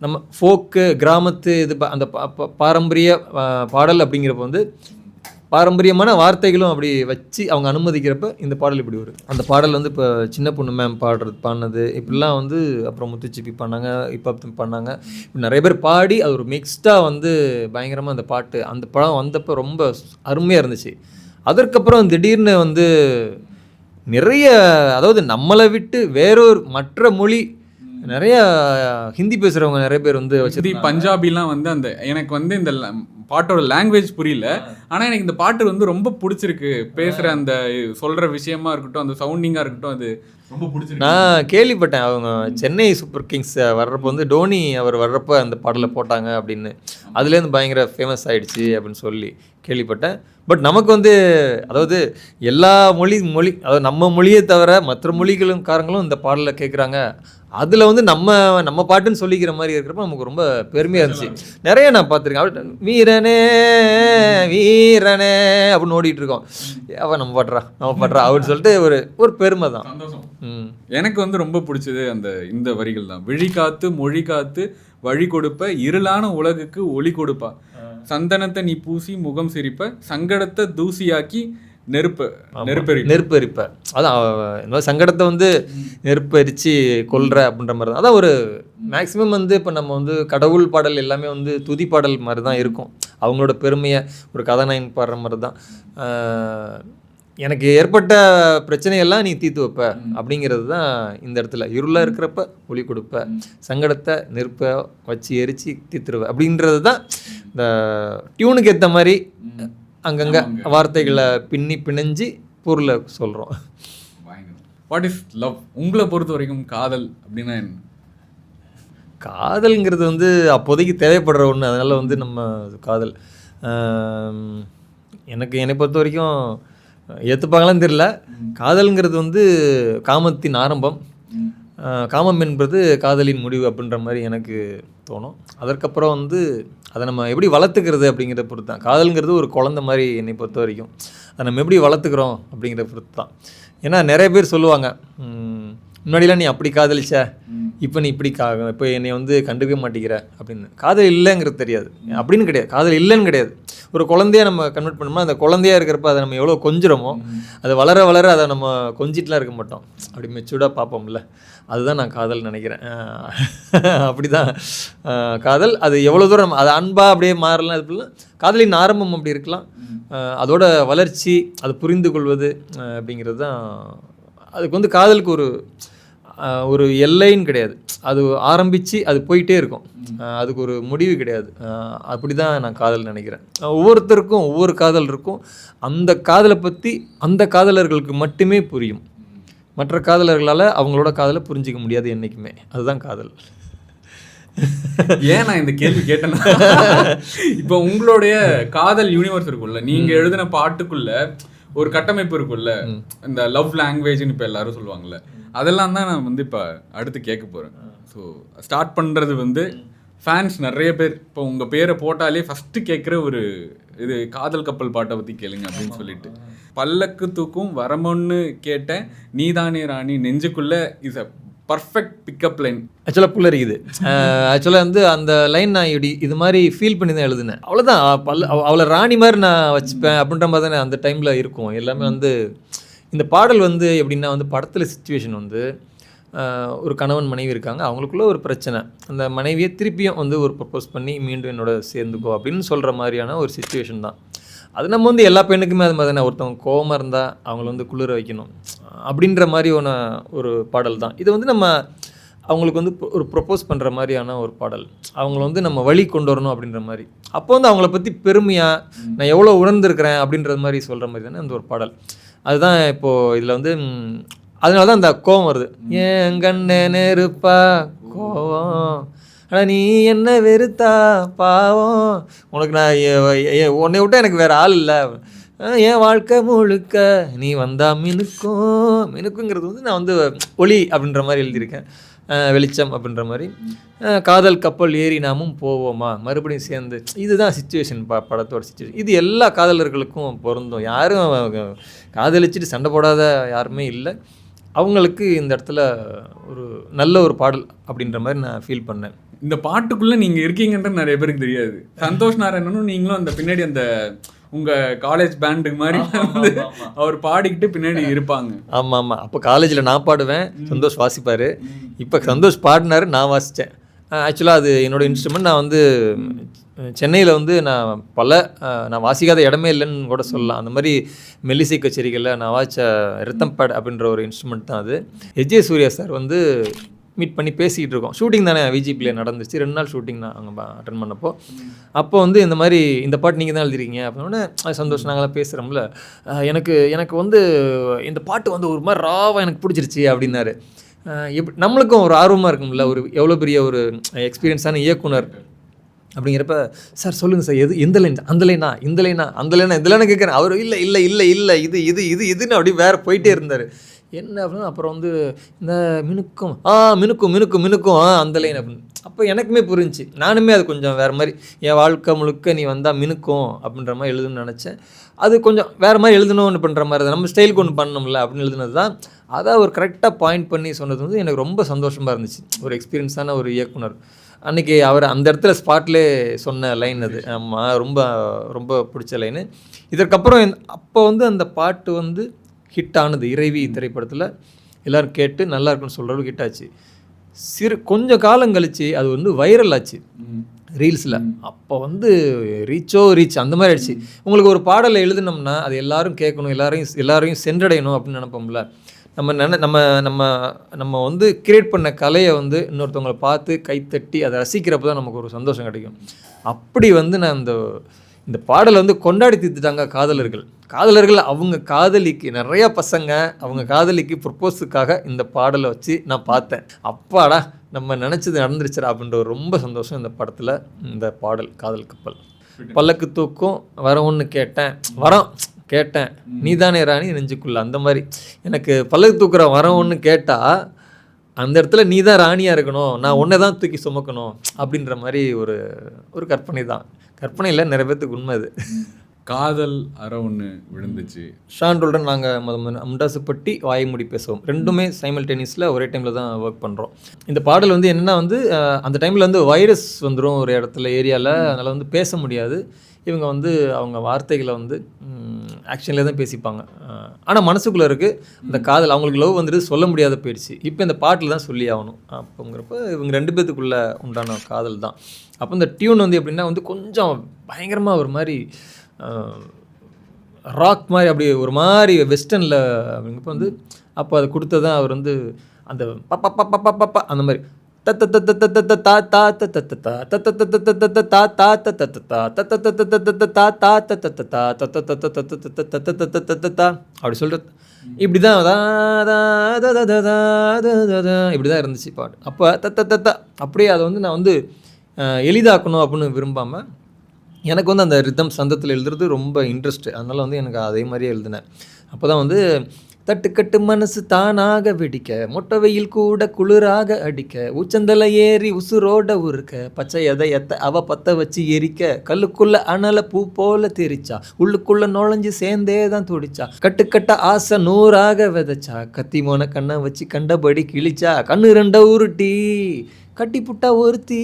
நம்ம ஃபோக்கு கிராமத்து இது அந்த பாரம்பரிய பாடல் அப்படிங்கிறப்ப வந்து பாரம்பரியமான வார்த்தைகளும் அப்படி வச்சு அவங்க அனுமதிக்கிறப்ப இந்த பாடல் இப்படி வரும். அந்த பாடல் வந்து இப்போ சின்ன பொண்ணு மேம் பாடினது இப்படிலாம் வந்து, அப்புறம் முத்துச்சிப்பி பண்ணாங்க, ஹிப்ஹாப் பண்ணாங்க, இப்படி நிறைய பேர் பாடி அது ஒரு மிக்ஸ்டாக வந்து பயங்கரமாக அந்த பாட்டு அந்த படம் வந்தப்போ ரொம்ப அருமையாக இருந்துச்சு. அதற்கப்புறம் திடீர்னு வந்து நிறைய, அதாவது நம்மளை விட்டு வேறொரு மற்ற மொழி நிறைய ஹிந்தி பேசுகிறவங்க நிறைய பேர் வந்து ஹிந்தி பஞ்சாபிலாம் வந்து அந்த எனக்கு வந்து இந்த பாட்டோட லாங்குவேஜ் புரியல, ஆனால் எனக்கு இந்த பாட்டு வந்து ரொம்ப பிடிச்சிருக்கு. பேசுகிற அந்த சொல்கிற விஷயமா இருக்கட்டும், அந்த சவுண்டிங்காக இருக்கட்டும், அது ரொம்ப பிடிச்சிருக்கு. நான் கேள்விப்பட்டேன் அவங்க சென்னை சூப்பர் கிங்ஸ் வர்றப்போ வந்து டோனி அவர் வர்றப்போ அந்த பாடலை போட்டாங்க அப்படின்னு, அதுலேருந்து பயங்கர ஃபேமஸ் ஆகிடுச்சு அப்படின்னு சொல்லி கேள்விப்பட்டேன். பட் நமக்கு வந்து, அதாவது எல்லா மொழி அதாவது நம்ம மொழியை தவிர மற்ற மொழிகளும் காரங்களும் இந்த பாடலை கேட்குறாங்க. அதில் வந்து நம்ம பாட்டுன்னு சொல்லிக்கிற மாதிரி இருக்கிறப்ப நமக்கு ரொம்ப பெருமையாக இருந்துச்சு. நிறைய நான் பார்த்துருக்கேன். வீரனே வீரனே அப்படின்னு ஓடிட்டு இருக்கோம். அவன் நம்ம பாடுறா அப்படின்னு சொல்லிட்டு ஒரு பெருமை தான். எனக்கு வந்து ரொம்ப பிடிச்சது இந்த வரிகள் தான். விழி காத்து மொழி காத்து வழி கொடுப்ப இருளான உலகுக்கு ஒளி கொடுப்பா, சந்தனத்தை நீ பூசி முகம் சிரிப்ப சங்கடத்தை தூசியாக்கி நெருப்பெரிப்ப. அதான் சங்கடத்தை வந்து நெருப்பெரிச்சு கொல்ற அப்படின்ற மாதிரி தான். அதான் ஒரு மேக்ஸிமம் வந்து இப்போ நம்ம வந்து கடவுள் பாடல் எல்லாமே வந்து துதி பாடல் மாதிரி தான் இருக்கும். அவங்களோட பெருமையை ஒரு கதாநாயகன் பாடுற மாதிரி தான். எனக்கு ஏற்பட்ட பிரச்சனையெல்லாம் நீ தீர்த்து வைப்ப அப்படிங்கிறது தான் இந்த இடத்துல. இருளாக இருக்கிறப்ப ஒளி கொடுப்ப, சங்கடத்தை நெருப்பை வச்சு எரிச்சு தீர்த்துருவ அப்படின்றது தான் இந்த டியூனுக்கு ஏற்ற மாதிரி அங்கங்கே வார்த்தைகளை பிணைஞ்சு பொருளை சொல்கிறோம். What is love? உங்களை பொறுத்த வரைக்கும் காதல் அப்படின்னா என்ன? காதல்ங்கிறது வந்து அப்போதைக்கு தேவைப்படுற ஒன்று. அதனால் வந்து நம்ம காதல் என்னை பொறுத்த வரைக்கும் ஏற்றுப்பாங்களான்னு தெரியல. காதல்ங்கிறது வந்து காமத்தின் ஆரம்பம், காமம் என்பது காதலின் முடிவு அப்படின்ற மாதிரி எனக்கு தோணும். அதற்கப்புறம் வந்து அதை நம்ம எப்படி வளர்த்துக்கிறது அப்படிங்கிறத பொறுத்து தான். காதல்ங்கிறது ஒரு குழந்தை மாதிரி என்னை பொறுத்த வரைக்கும். அதை நம்ம எப்படி வளர்த்துக்கிறோம் அப்படிங்கிறத பொறுத்து தான். ஏன்னா நிறைய பேர் சொல்லுவாங்க, முன்னாடிலாம் நீ அப்படி காதலிச்ச, இப்போ நீ இப்படி இப்போ என்னை வந்து கண்டுக்கவே மாட்டேங்கிற அப்படின்னு. காதல் இல்லைங்கிறது தெரியாது அப்படின்னு கிடையாது, காதல் இல்லைன்னு கிடையாது. ஒரு குழந்தைய நம்ம கன்வெர்ட் பண்ணோம்னா அந்த குழந்தையா இருக்கிறப்ப அதை நம்ம எவ்வளோ கொஞ்சிறோமோ, அது வளர வளர அதை நம்ம கொஞ்சிட்டுலாம் இருக்க மாட்டோம், அப்படி மெச்சூர்டாக பார்ப்போம்ல. அதுதான் நான் காதல் நினைக்கிறேன். அப்படி தான் காதல். அது எவ்வளோ தூரம் அது அன்பாக அப்படியே மாறலாம், அது ஃபுல்லாக காதலின் ஆரம்பம் அப்படி இருக்கலாம். அதோட வளர்ச்சி, அது புரிந்து கொள்வது அப்படிங்கிறது தான். அதுக்கு வந்து காதலுக்கு ஒரு எல்லைன்னு கிடையாது. அது ஆரம்பித்து அது போயிட்டே இருக்கும், அதுக்கு ஒரு முடிவு கிடையாது. அப்படி தான் நான் காதல் நினைக்கிறேன். ஒவ்வொருத்தருக்கும் ஒவ்வொரு காதல் இருக்கும். அந்த காதலை பற்றி அந்த காதலர்களுக்கு மட்டுமே புரியும். மற்ற காதலர்களால் அவங்களோட காதலை புரிஞ்சிக்க முடியாது என்றைக்குமே. அதுதான் காதல். ஏன் நான் இந்த கேள்வி கேட்டேன்னா, இப்போ உங்களுடைய காதல் யூனிவர்ஸ் இருக்குல்ல, நீங்கள் எழுதின பாட்டுக்குள்ள ஒரு கட்டமைப்பு இருக்குல்ல, இந்த லவ் லாங்குவேஜ்னு இப்போ எல்லாரும் சொல்லுவாங்கல்ல, அதெல்லாம் தான் நான் வந்து இப்போ அடுத்து கேட்க போகிறேன். ஸோ ஸ்டார்ட் பண்ணுறது வந்து ஃபேன்ஸ் நிறைய பேர் இப்போ உங்கள் பேரை போட்டாலே ஃபஸ்ட்டு கேட்குற ஒரு இது காதல் கப்பல் பாட்டை பற்றி கேளுங்க அப்படின்னு சொல்லிட்டு. பல்லக்கு தூக்கும் வரமொன்னு கேட்டேன் நீதானே ராணி நெஞ்சுக்குள்ளே is a perfect pickup line. ஆக்சுவலாக புல்லரிக்குது. ஆக்சுவலாக வந்து அந்த லைன் நான் இப்படி இது மாதிரி ஃபீல் பண்ணி தான் எழுதினேன். அவ்வளோதான், அவளை ராணி மாதிரி நான் வச்சுப்பேன் அப்படின்ற மாதிரி தானே அந்த டைமில் இருக்கும் எல்லாமே. வந்து இந்த பாடல் வந்து எப்படின்னா வந்து படத்தில் சிச்சுவேஷன் வந்து ஒரு கணவன் மனைவி இருக்காங்க, அவங்களுக்குள்ள ஒரு பிரச்சனை. அந்த மனைவியை திருப்பியும் வந்து ஒரு ப்ரப்போஸ் பண்ணி மீண்டும் என்னோட சேர்ந்துக்கோ அப்படின்னு சொல்கிற மாதிரியான ஒரு சிச்சுவேஷன் தான். அது நம்ம வந்து எல்லா பெண்ணுக்குமே அது மாதிரி தானே. ஒருத்தவங்க கோவமாக இருந்தால் அவங்கள வந்து குளிர வைக்கணும் அப்படின்ற மாதிரி ஒரு பாடல் தான் இது. வந்து நம்ம அவங்களுக்கு வந்து ஒரு ப்ரப்போஸ் பண்ணுற மாதிரியான ஒரு பாடல், அவங்கள வந்து நம்ம வழி கொண்டு வரணும் அப்படின்ற மாதிரி. அப்போ வந்து அவங்கள பற்றி பெருமையாக நான் எவ்வளோ உணர்ந்திருக்கிறேன் அப்படின்றது மாதிரி சொல்கிற மாதிரி தானே அந்த ஒரு பாடல். அதுதான் இப்போது இதில் வந்து அதனால தான் அந்த கோவம் வருது. ஏன் கண்ணே நெருப்பா கோவம், ஆனால் நீ என்ன வெறுத்தா பாவம், உனக்கு நான் உன்னை விட்டால் எனக்கு வேறு ஆள் இல்லை, என் வாழ்க்கை முழுக்க நீ வந்தா மினுக்கும். மினுக்குங்கிறது வந்து நான் வந்து ஒளி அப்படின்ற மாதிரி எழுதியிருக்கேன், வெளிச்சம் அப்படின்ற மாதிரி. காதல் கப்பல் ஏறி நாமும் போவோமா மறுபடியும் சேர்ந்து. இதுதான் சிச்சுவேஷன், படத்தோட சிச்சுவேஷன். இது எல்லா காதலர்களுக்கும் பொருந்தும். யாரும் காதலிச்சுட்டு சண்டை போடாத யாருமே இல்லை. அவங்களுக்கு இந்த இடத்துல ஒரு நல்ல ஒரு பாடல் அப்படின்ற மாதிரி நான் ஃபீல் பண்ணேன். இந்த பாட்டுக்குள்ளே நீங்கள் இருக்கீங்கன்றது நிறைய பேருக்கு தெரியாது. சந்தோஷ் நாராயணனும் நீங்களும் அந்த பின்னாடி அந்த உங்கள் காலேஜ் பேண்டு மாதிரி வந்து அவர் பாடிக்கிட்டு பின்னாடி இருப்பாங்க. ஆமாம் ஆமாம். அப்போ காலேஜில் நான் பாடுவேன், சந்தோஷ் வாசிப்பார். இப்போ சந்தோஷ் பாடினார், நான் வாசித்தேன். ஆக்சுவலாக அது என்னோடய இன்ஸ்ட்ருமெண்ட். நான் வந்து சென்னையில் வந்து நான் வாசிக்காத இடமே இல்லைன்னு கூட சொல்லலாம். அந்த மாதிரி மெல்லிசை கச்சேரிகளில் நான் வாசித்த ரித்தம் பேட் அப்படின்ற ஒரு இன்ஸ்ட்ருமெண்ட் தான் அது. எஜே சூர்யா சார் வந்து மீட் பண்ணி பேசிக்கிட்டு இருக்கோம். ஷூட்டிங் தானே விஜிபியில் நடந்துச்சு, 2 நாள் ஷூட்டிங் நான் அங்கே அட்டன் பண்ணப்போ. அப்போ வந்து இந்த மாதிரி இந்த பாட்டு நீங்கள் தான் எழுதிருக்கீங்க அப்படின்னோடனே, சந்தோஷம் நாங்களாம் பேசுகிறோம்ல, எனக்கு வந்து இந்த பாட்டு வந்து ஒரு மாதிரி ராவாக எனக்கு பிடிச்சிருச்சு அப்படின்னாரு. நம்மளுக்கும் ஒரு ஆர்வமாக இருக்கும்ல, ஒரு எவ்வளோ பெரிய ஒரு எக்ஸ்பீரியன்ஸான இயக்குனர் அப்படிங்கிறப்ப, சார் சொல்லுங்கள் சார், எந்த லைன், அந்த லைனா, இந்த லைனா, அந்த லைனா, இந்த லைனா கேட்குறேன். அவர் இல்லை இல்லை இல்லை இல்லை இது இது இது இதுன்னு அப்படி வேறு போயிட்டே இருந்தார். என்ன அப்படின்னா அப்புறம் வந்து இந்த மினுக்கும் மினுக்கும் மினுக்கும் மினுக்கும் அந்த லைன் அப்படின்னு. அப்போ எனக்குமே புரிஞ்சிச்சு. நானுமே அது கொஞ்சம் வேறு மாதிரி, என் வாழ்க்கை முழுக்க நீ வந்தால் மினுக்கும் அப்படின்ற மாதிரி எழுதுன்னு நினச்சேன். அது கொஞ்சம் வேறு மாதிரி எழுதணும்னு பண்ணுற மாதிரி தான், நம்ம ஸ்டைலுக்கு ஒன்று பண்ணணும்ல அப்படின்னு எழுதுனது தான். அதை அவர் கரெக்டாக பாயிண்ட் பண்ணி சொன்னது வந்து எனக்கு ரொம்ப சந்தோஷமாக இருந்துச்சு. ஒரு எக்ஸ்பீரியன்ஸான ஒரு இயக்குனர் அன்றைக்கி அவர் அந்த இடத்துல ஸ்பாட்லே சொன்ன லைன் அது. ஆமாம், ரொம்ப ரொம்ப பிடிச்ச லைனு. இதற்கப்புறம் அப்போ வந்து அந்த பாட்டு வந்து ஹிட் ஆனது. இறைவி திரைப்படத்தில் எல்லோரும் கேட்டு நல்லா இருக்குன்னு சொல்கிற ஹிட் ஆச்சு. கொஞ்சம் காலம் கழித்து அது வந்து வைரல் ஆச்சு ரீல்ஸில். அப்போ வந்து ரீச் அந்த மாதிரி ஆயிடுச்சு. உங்களுக்கு ஒரு பாடலை எழுதினோம்னா அது எல்லோரும் கேட்கணும், எல்லாரையும் சென்றடையணும் அப்படின்னு நினைப்போம்ல. நம்ம வந்து கிரியேட் பண்ண கலையை வந்து இன்னொருத்தவங்களை பார்த்து கைத்தட்டி அதை ரசிக்கிறப்ப தான் நமக்கு ஒரு சந்தோஷம் கிடைக்கும். அப்படி வந்து நான் இந்த பாடலை வந்து கொண்டாடி தீர்த்துட்டாங்க காதலர்கள். அவங்க காதலிக்கு நிறையா பசங்க அவங்க காதலிக்கு ப்ரப்போஸுக்காக இந்த பாடலை வச்சு நான் பார்த்தேன். அப்பாடா நம்ம நினச்சது நடந்துருச்சுடா அப்படின்ற ஒரு ரொம்ப சந்தோஷம் இந்த படத்தில். இந்த பாடல் காதல் கப்பல். பல்லக்கு தூக்கும் வரம் ஒன்று கேட்டேன், வரம் கேட்டேன் நீ தானே ராணி நெஞ்சுக்குள்ள, அந்த மாதிரி எனக்கு பல்லக்கு தூக்குற வரம் ஒன்று கேட்டால் அந்த இடத்துல நீ தான் ராணியாக இருக்கணும், நான் உன்னை தான் தூக்கி சுமக்கணும் அப்படின்ற மாதிரி ஒரு கற்பனை தான். கற்பனை இல்லை, நிறைய பேர்த்துக்கு உண்மை அது. காதல் அற ஒன்று விழுந்துச்சு. ஷான்ரோல்டன் நாங்கள் முண்டாசுப்பட்டி வாய்மூடி பேசுவோம் ரெண்டுமே சைமல்டேனியஸில் ஒரே டைமில் தான் ஒர்க் பண்ணுறோம். இந்த பாடல் வந்து என்னென்னா வந்து அந்த டைமில் வந்து வைரஸ் வந்துடும் ஒரு இடத்துல ஏரியாவில், அதனால் வந்து பேச முடியாது. இவங்க வந்து அவங்க வார்த்தைகளை வந்து ஆக்ஷன்லேயே தான் பேசிப்பாங்க. ஆனால் மனசுக்குள்ளே இருக்குது அந்த காதல், அவங்களுக்கு லவ் வந்துட்டு சொல்ல முடியாத போயிடுச்சு. இப்போ இந்த பாட்டில் தான் சொல்லி ஆகணும் அப்போங்கிறப்ப இவங்க 2 பேத்துக்குள்ளே உண்டான காதல் தான். அப்போ இந்த டியூன் வந்து எப்படின்னா வந்து கொஞ்சம் பயங்கரமாக ஒரு மாதிரி ராக் மாதிரி, அப்படி ஒரு மாதிரி வெஸ்டர்னில் அப்படிங்கிறப்ப வந்து அப்போ அதை கொடுத்ததான் அவர் வந்து அந்த பப்பா அந்த மாதிரி அப்படி சொல்கிறது. இப்படி தான் இப்படி தான் இருந்துச்சு பாட்டு. அப்போ அப்படியே அதை வந்து நான் வந்து எளிதாக்கணும் அப்படின்னு விரும்பாமல் எனக்கு வந்து அந்த ரிதம் சந்தத்தில் எழுதுறது ரொம்ப இன்ட்ரெஸ்ட்டு. அதனால் வந்து எனக்கு அதே மாதிரியே எழுதினேன். அப்போ தான் வந்து தட்டுக்கட்டு மனசு தானாக வெடிக்க, மொட்டை வெயில் கூட குளிராக அடிக்க, உச்சந்தலை ஏறி உசுரோட உருக்க, பச்சை எதை அவ பற்ற வச்சு எரிக்க, கல்லுக்குள்ள அனல பூ போல தெரிச்சா, உள்ளுக்குள்ள நுழைஞ்சு சேர்ந்தே தான் துடிச்சா, கட்டுக்கட்ட ஆசை 100ஆக விதைச்சா, கத்தி மோன கண்ணை வச்சு கண்டபடி கிழிச்சா, கண்ணு 2 உருட்டி கட்டி புட்டா ஒருத்தி,